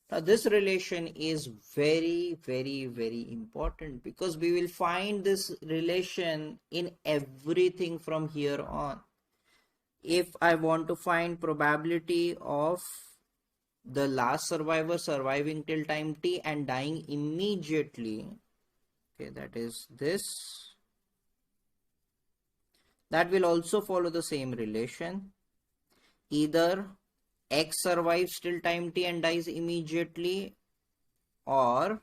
Now this relation is very, very, very important, because we will find this relation in everything from here on. If I want to find probability of the last survivor surviving till time t and dying immediately, okay, that is this, that will also follow the same relation. Either x survives till time t and dies immediately, or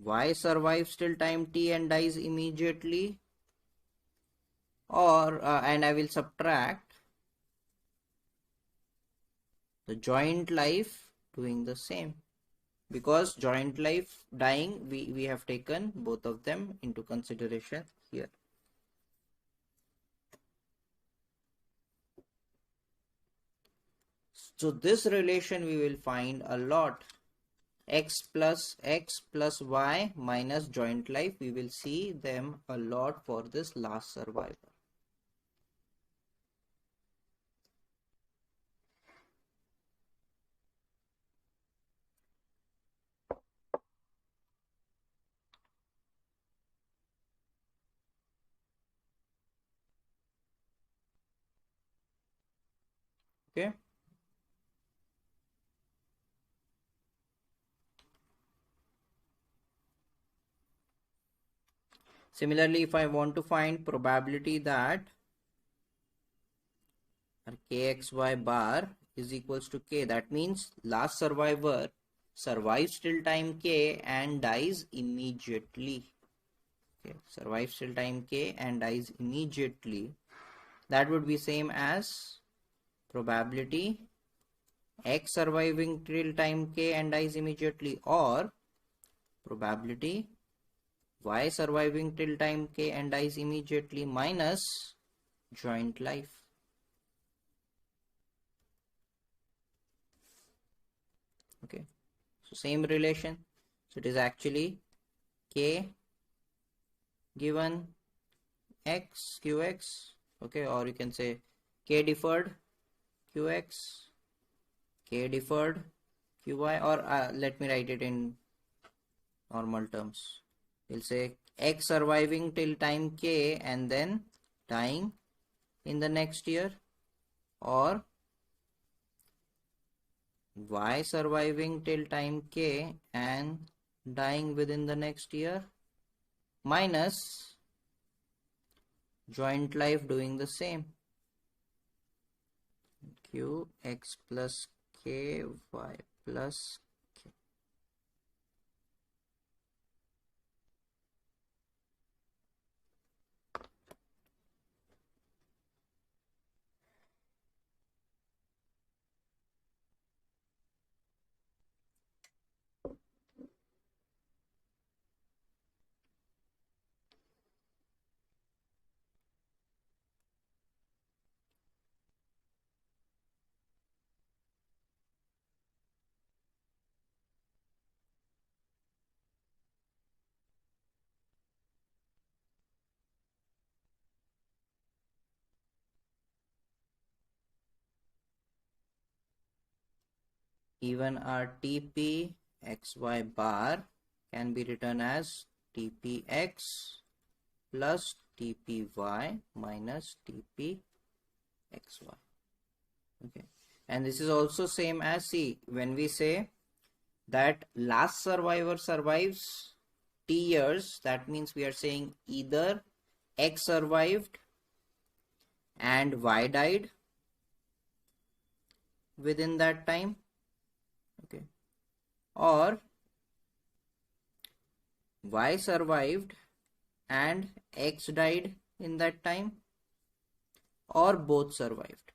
y survives till time t and dies immediately, or and I will subtract the joint life doing the same, because joint life dying, we have taken both of them into consideration here. So this relation we will find a lot. X plus y minus joint life, we will see them a lot for this last survivor. Okay. Similarly, if I want to find probability that kxy bar is equals to k, that means last survivor survives till time k and dies immediately. Okay, survives till time k and dies immediately. That would be same as probability X surviving till time k and dies immediately, or probability Y surviving till time k and dies immediately minus joint life. Okay, so same relation. So it is actually k given x qx, okay, or you can say k deferred qx, k deferred qy, or let me write it in normal terms. We'll say x surviving till time k and then dying in the next year, or y surviving till time k and dying within the next year minus joint life doing the same, q x plus k y plus k. Even our TP xy bar can be written as TPx plus TPy minus TPxy. Okay, and this is also same as, see, when we say that last survivor survives t years, that means we are saying either x survived and y died within that time, okay, or y survived and x died in that time, or both survived.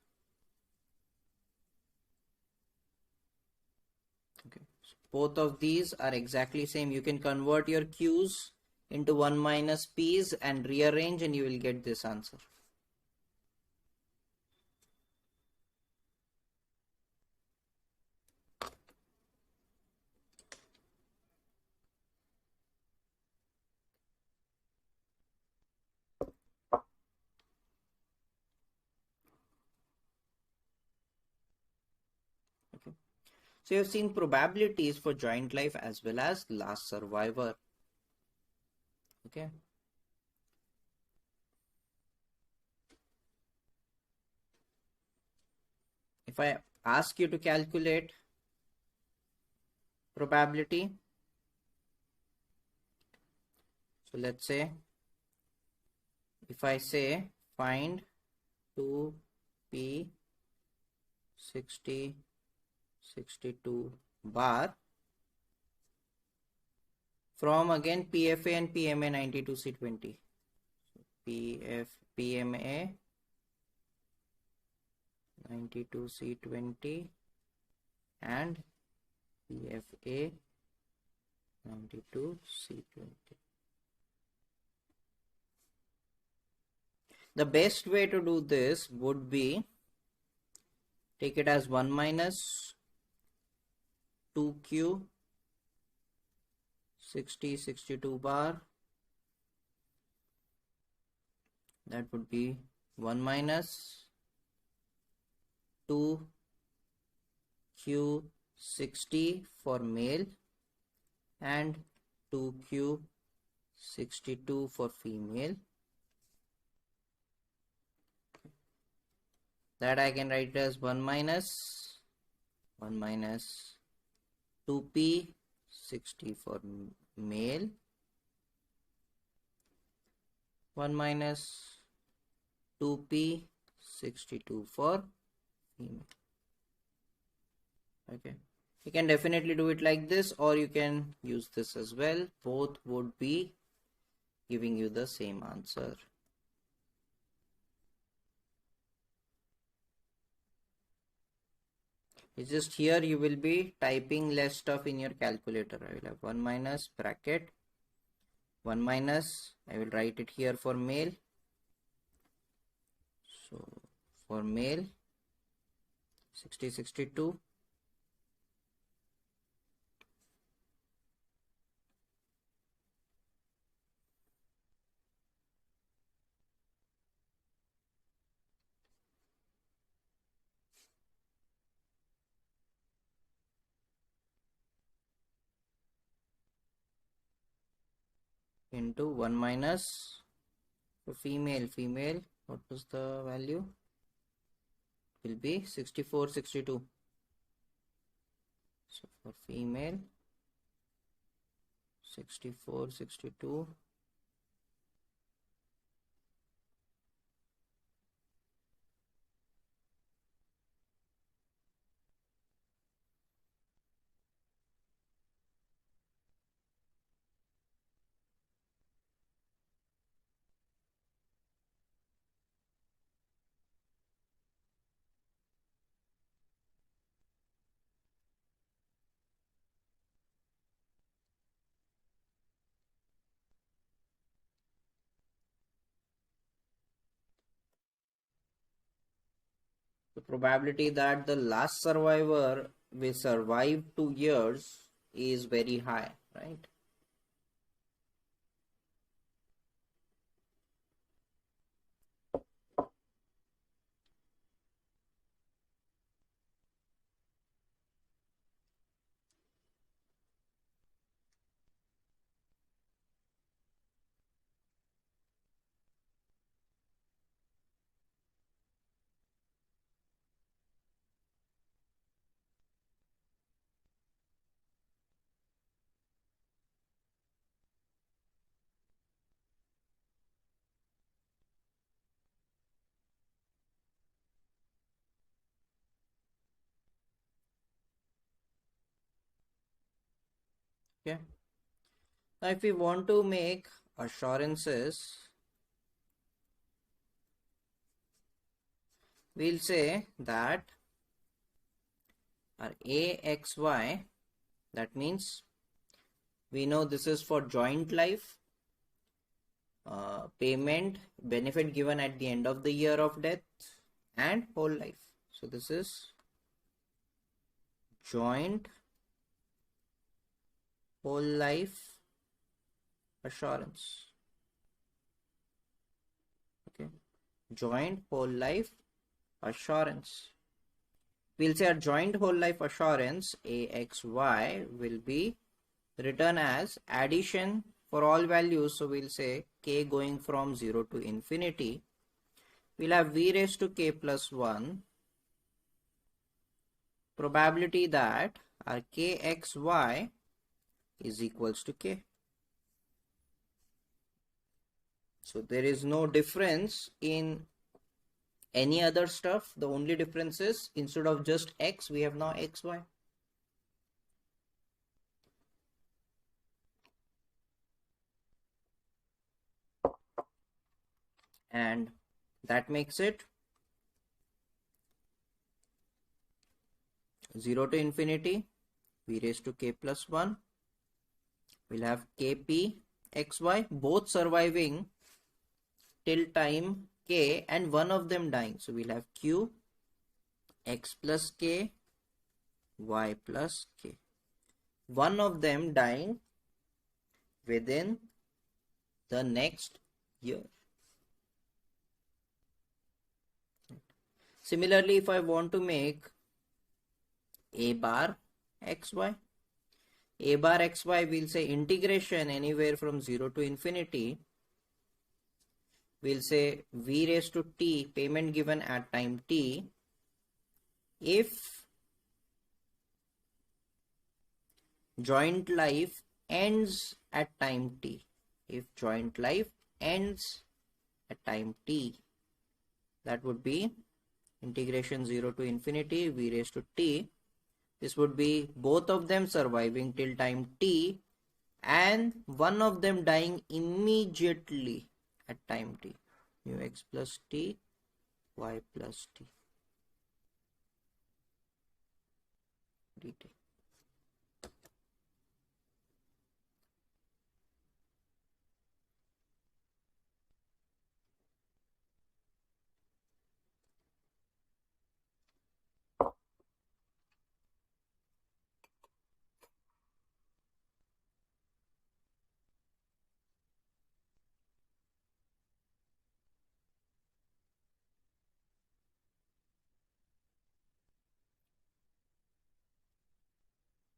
Okay, so both of these are exactly same. You can convert your q's into 1 minus p's and rearrange and you will get this answer. Okay, so you have seen probabilities for joint life as well as last survivor. Okay, if I ask you to calculate probability, so let's say if I say find 2p 60 62 bar from again PFA and PMA 92C20. PMA 92C20 and PFA 92C20. The best way to do this would be take it as 1 minus 2Q 60 62 bar, that would be 1 minus 2Q 60 for male and 2Q 62 for female. That I can write as 1 minus 2p 60 for male, 1 minus 2p 62 for female. Okay, you can definitely do it like this, or you can use this as well. Both would be giving you the same answer. It's just here you will be typing less stuff in your calculator. I will have 1 minus bracket 1 minus, I will write it here for male. So for male 60 62 into 1 minus for female what was the value, will be 64 62. So for female 64 62 the probability that the last survivor will survive 2 years is very high, right? Okay. Now if we want to make assurances, we'll say that our AXY, that means we know this is for joint life, payment, benefit given at the end of the year of death, and whole life. So this is joint whole life assurance. Okay, joint whole life assurance. We'll say our joint whole life assurance AXY will be written as addition for all values. So we'll say k going from 0 to infinity. We'll have v raised to k plus 1 probability that our kxy is equals to k. So there is no difference in any other stuff. The only difference is instead of just x, we have now xy. And that makes it 0 to infinity, v raised to k plus 1. We'll have kp xy, both surviving till time k and one of them dying. So we'll have q x plus k y plus k. One of them dying within the next year. Similarly, if I want to make a bar xy, a bar xy, we'll say integration anywhere from 0 to infinity. We'll say v raised to t, payment given at time t, if joint life ends at time t. If joint life ends at time t, that would be integration 0 to infinity v raised to t. This would be both of them surviving till time t and one of them dying immediately at time t, mu x plus t, y plus t dt.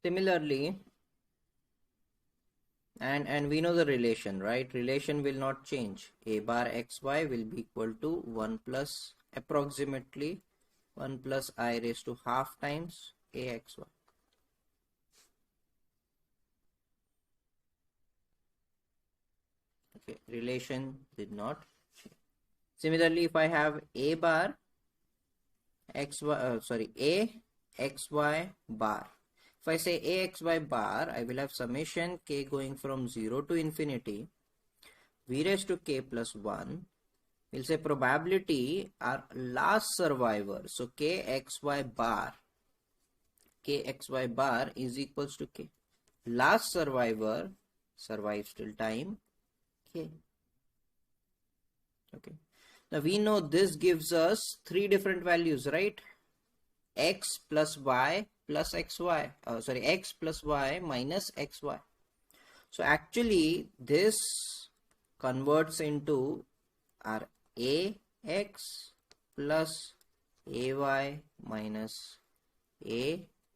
Similarly, and we know the relation, right? Relation will not change. A bar xy will be equal to 1 plus approximately 1 plus I raised to half times axy. Okay, relation did not change. Similarly, if I have a bar xy, a xy bar. If I say a xy bar, I will have summation k going from 0 to infinity, v raised to k plus 1. We'll say probability our last survivor. So kxy bar is equals to k. Last survivor survives till time k. Okay. Now we know this gives us three different values, right? X plus y plus xy. X plus y minus xy. So actually this converts into our ax plus ay minus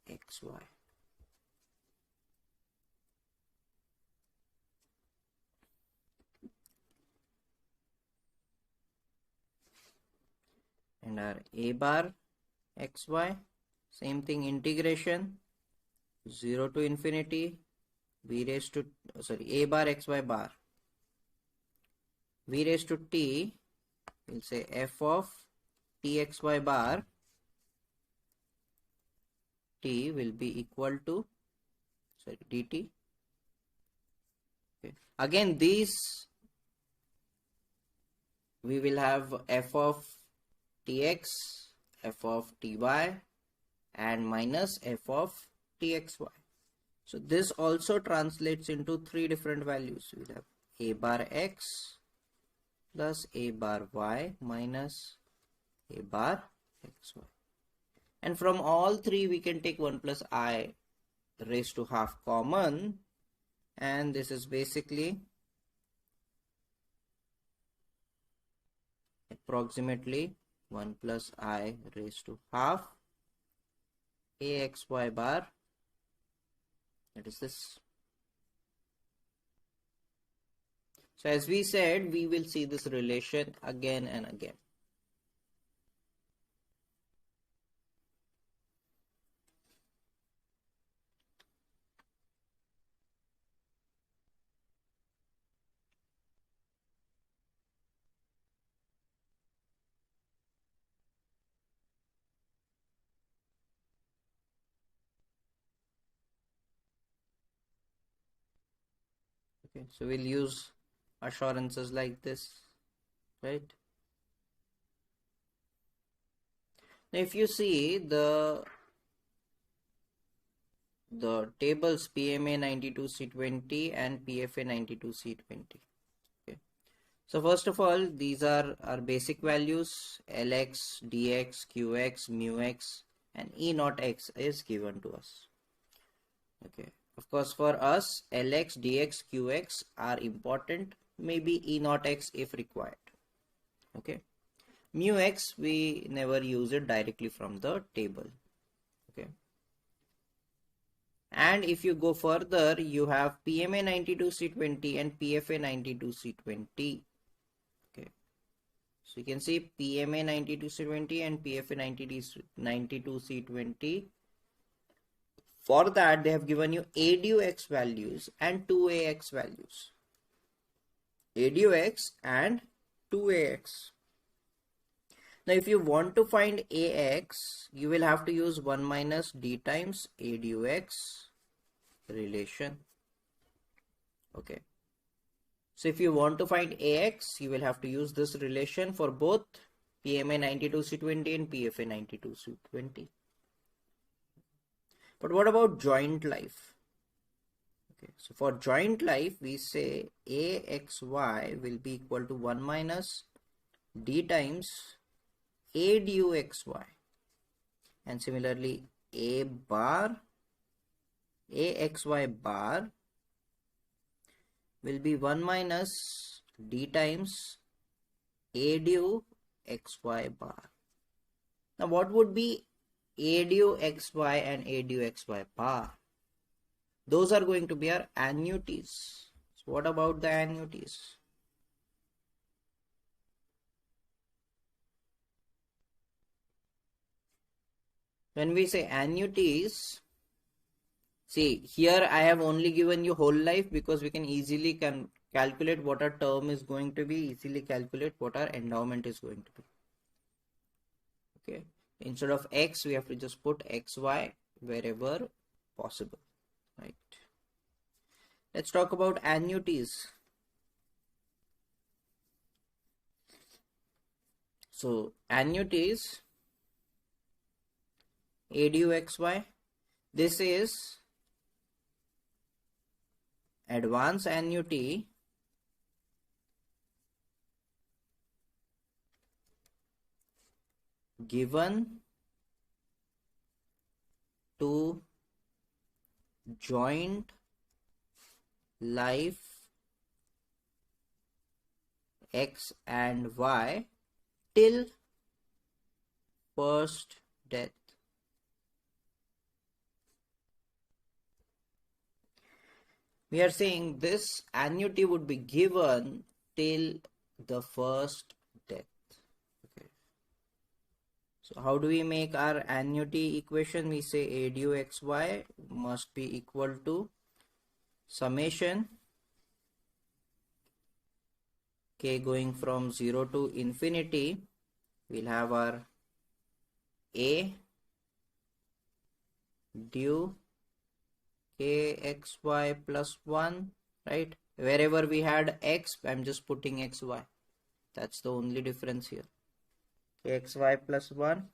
axy. And our a bar xy, same thing, integration 0 to infinity v raised to a bar xy bar v raised to t, we'll say f of txy bar t will be equal to dt. Okay. Again these we will have f of tx, f of ty and minus f of txy. So this also translates into three different values. We'll have a bar x plus a bar y minus a bar xy. And from all three we can take 1 plus I raised to half common, and this is basically approximately 1 plus I raised to half axy bar, that is this. So as we said, we will see this relation again and again. Okay, so we'll use assurances like this, right? Now if you see the tables PMA 92C20 and PFA 92C20. Okay. So first of all, these are our basic values. Lx, dx, qx, mu x and E naught x is given to us. Okay. Of course, for us, Lx, dx, qx are important. Maybe E naught x if required. Okay. Mu x, we never use it directly from the table. Okay. And if you go further, you have PMA 92C20 and PFA 92C20. Okay. So you can see PMA 92C20 and PFA 92C20. For that, they have given you A du x values and 2ax values. A du x and 2ax. Now, if you want to find ax, you will have to use 1 minus d times a du x relation. Okay. So if you want to find AX, you will have to use this relation for both PMA 92C20 and PFA 92C20. But what about joint life? Okay, so for joint life, we say AXY will be equal to 1 minus D times A du XY. And similarly, AXY bar will be 1 minus D times A du XY bar. Now, what would be A du XY and A du XY bar? Those are going to be our annuities. So what about the annuities? When we say annuities, see here I have only given you whole life because we can easily calculate what our term is going to be, easily calculate what our endowment is going to be. Okay, instead of X we have to just put XY wherever possible, right? Let's talk about annuities. So annuities, A du XY, this is advance annuity given to joint life X and Y till first death. We are saying this annuity would be given till the first death. Okay. So how do we make our annuity equation? We say A du XY must be equal to summation K going from 0 to infinity. We'll have our A du KXY plus 1, right? Wherever we had X, I'm just putting XY. That's the only difference here. KXY plus 1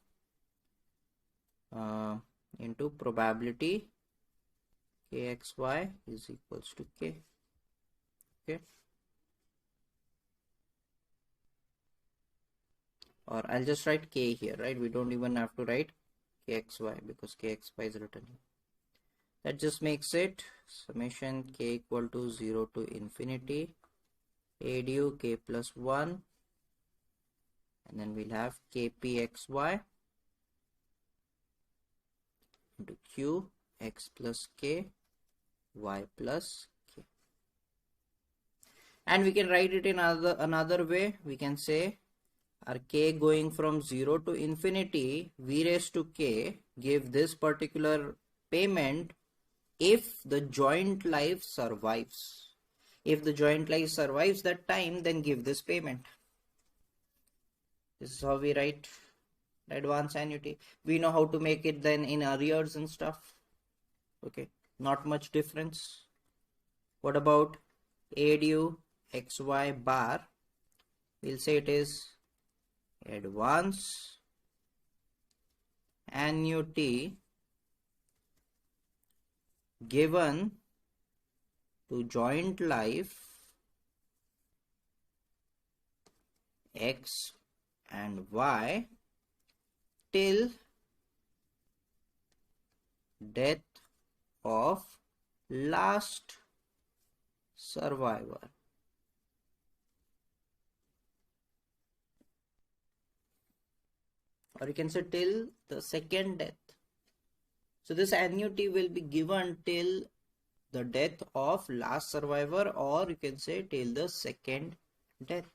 into probability KXY is equals to K. Okay. Or I'll just write K here, right? We don't even have to write KXY because KXY is written here. That just makes it summation K equal to 0 to infinity A du K plus 1, and then we'll have KPXY into Q X plus K Y plus K. And we can write it in another way. We can say our K going from 0 to infinity V raised to K give this particular payment if the joint life survives. If the joint life survives that time, then give this payment. This is how we write advance annuity. We know how to make it then in arrears and stuff. Okay, not much difference. What about A du XY bar? We'll say it is advance annuity given to joint life X and Y till death of last survivor. Or you can say till the second death. So this annuity will be given till the death of last survivor, or you can say till the second death.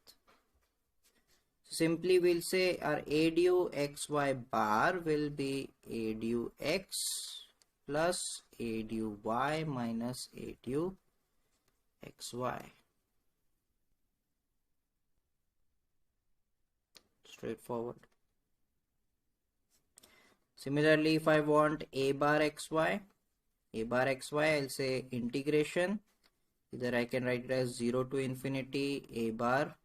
Simply we'll say our A du XY bar will be A du X plus A du Y minus A du XY. Straightforward. Similarly, if I want A bar XY, I'll say integration Either I can write it as 0 to infinity a bar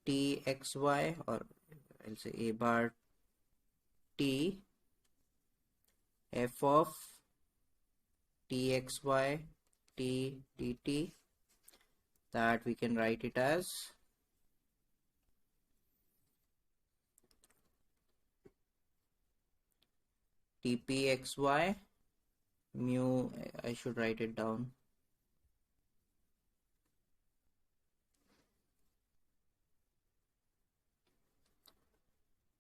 t xy, or I'll say a bar t f of txy t dt, that we can write it as tpxy mu, I should write it down,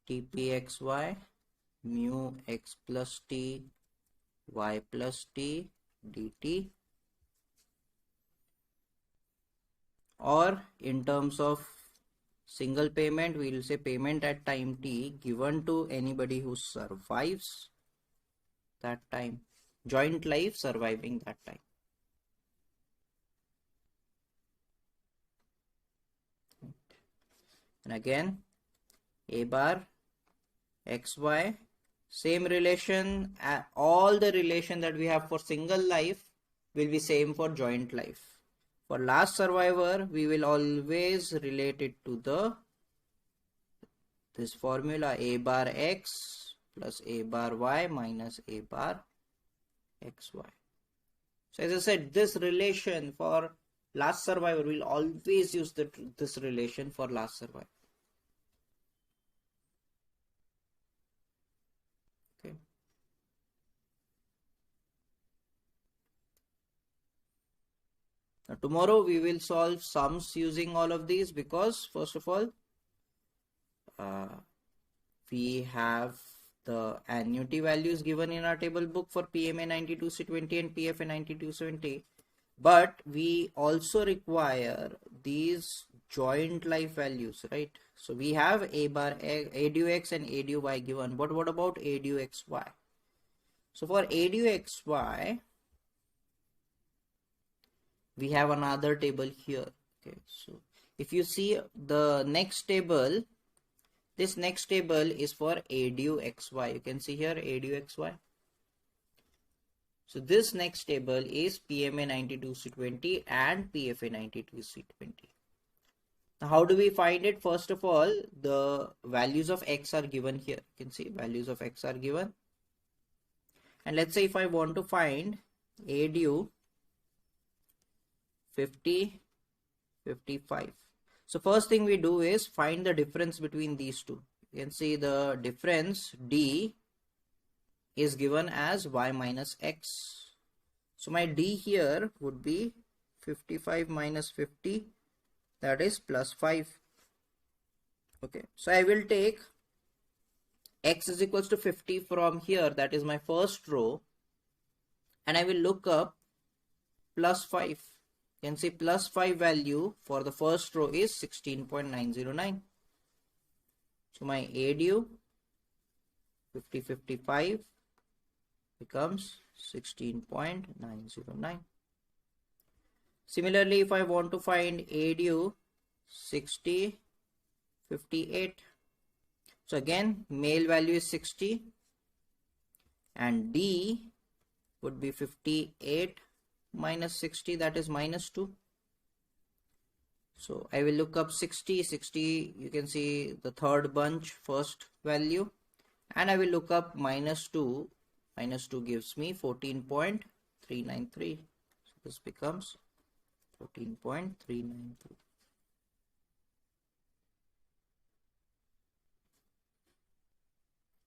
tpxy mu x plus t y plus t dt, or in terms of single payment, we will say payment at time t given to anybody who survives that time, joint life surviving that time. And again, a bar xy, same relation, all the relation that we have for single life will be same for joint life. For last survivor, we will always relate it to this formula, a bar x plus a bar y minus a bar xy. So as I said, this relation for last survivor, we'll always use this relation for last survivor. Okay. Now tomorrow we will solve sums using all of these, because first of all, we have the annuity values given in our table book for PMA 92C20 and PFA 9270, but we also require these joint life values, right? So we have a bar a du x and a du y given, but what about a du xy? So for a du xy, we have another table here. Okay, so if you see the next table, this next table is for a du xy. You can see here a du xy. So this next table is PMA 92C20 and PFA 92C20. Now how do we find it? First of all, the values of x are given here. You can see values of x are given. And let's say if I want to find a du 50, 55. So first thing we do is find the difference between these two. You can see the difference d is given as y minus x. So my d here would be 55 minus 50, that is plus 5. Okay, so I will take x is equals to 50 from here, that is my first row, and I will look up plus 5. You can see plus 5 value for the first row is 16.909. So my a du 50, 55 becomes 16.909. Similarly, if I want to find a du 60, 58. So again, male value is 60 and d would be 58 minus 60, that is minus 2. So I will look up 60, you can see the third bunch, first value, and I will look up minus 2. Minus 2 gives me 14.393. So this becomes 14.393.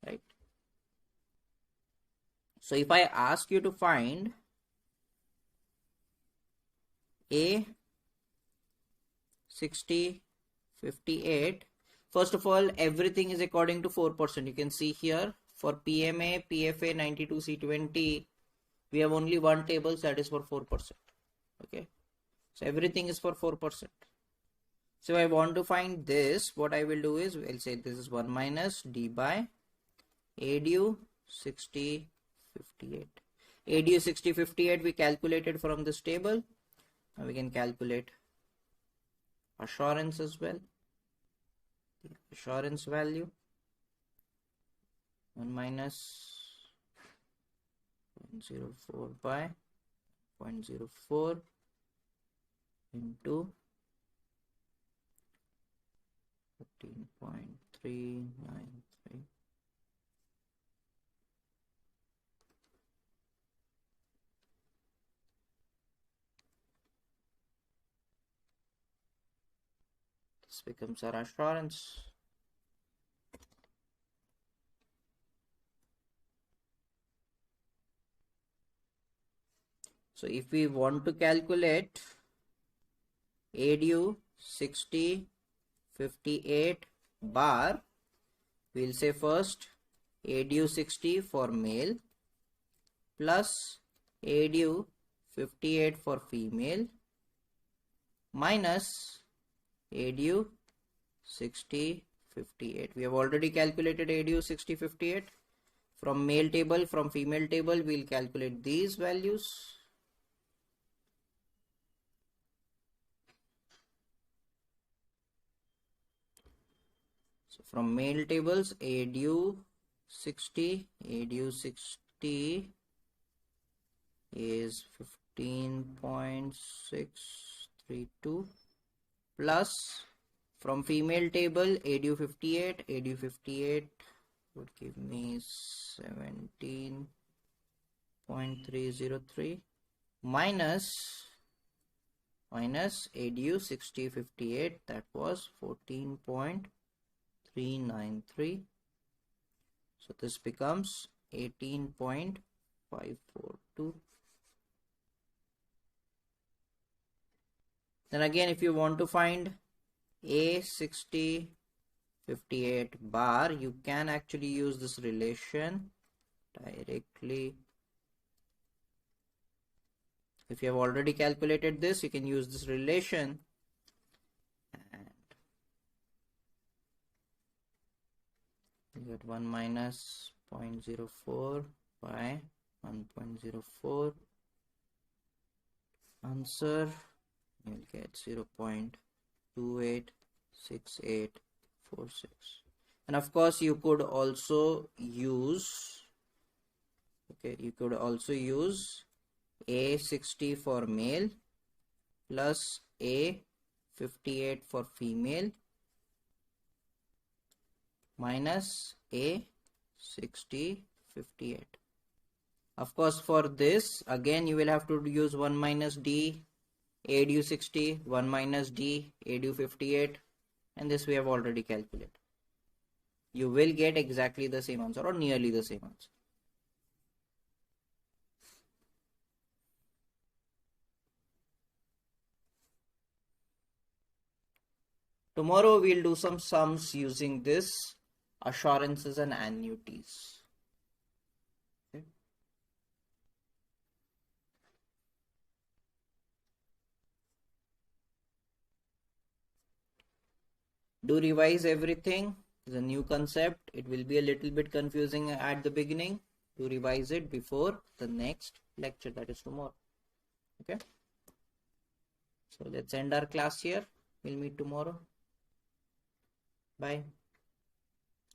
Right. So if I ask you to find a 60, 58, first of all, everything is according to 4%. You can see here for PMA, PFA 92C20, we have only one table that is for 4%. Okay, so everything is for 4%. So I want to find this, what I will do is I'll say this is 1 minus d by a du 60, 58. A du 60, 58 we calculated from this table. Now we can calculate assurance as well. The assurance value 1 minus 0.04 by 0.04 into 15.393. This becomes our assurance. So if we want to calculate ADU 60 58 bar, we'll say first ADU 60 for male plus ADU 58 for female minus ADU 60 58. We have already calculated ADU 60 58 from male table. From female table we'll calculate these values. So from male tables, ADU 60 is 15.632 plus from female table ADU 58 would give me 17.303 minus ADU 60 58, that was 14.393. So this becomes 18.542. Then again, if you want to find A 60 58 bar, you can actually use this relation directly. If you have already calculated this, you can use this relation and you get 1 minus 0.04 by 1.04. Answer, you'll get 0.286846. And of course you could also use A 60 for male plus A 58 for female minus A 60 58. Of course, for this again you will have to use 1 minus D ADU 60, 1 minus D ADU 58, and this we have already calculated. You will get exactly the same answer or nearly the same answer. Tomorrow we'll do some sums using this assurances and annuities. Okay. Do revise everything. It's a new concept. It will be a little bit confusing at the beginning. Do revise it before the next lecture, that is tomorrow. Okay. So let's end our class here. We'll meet tomorrow. Bye.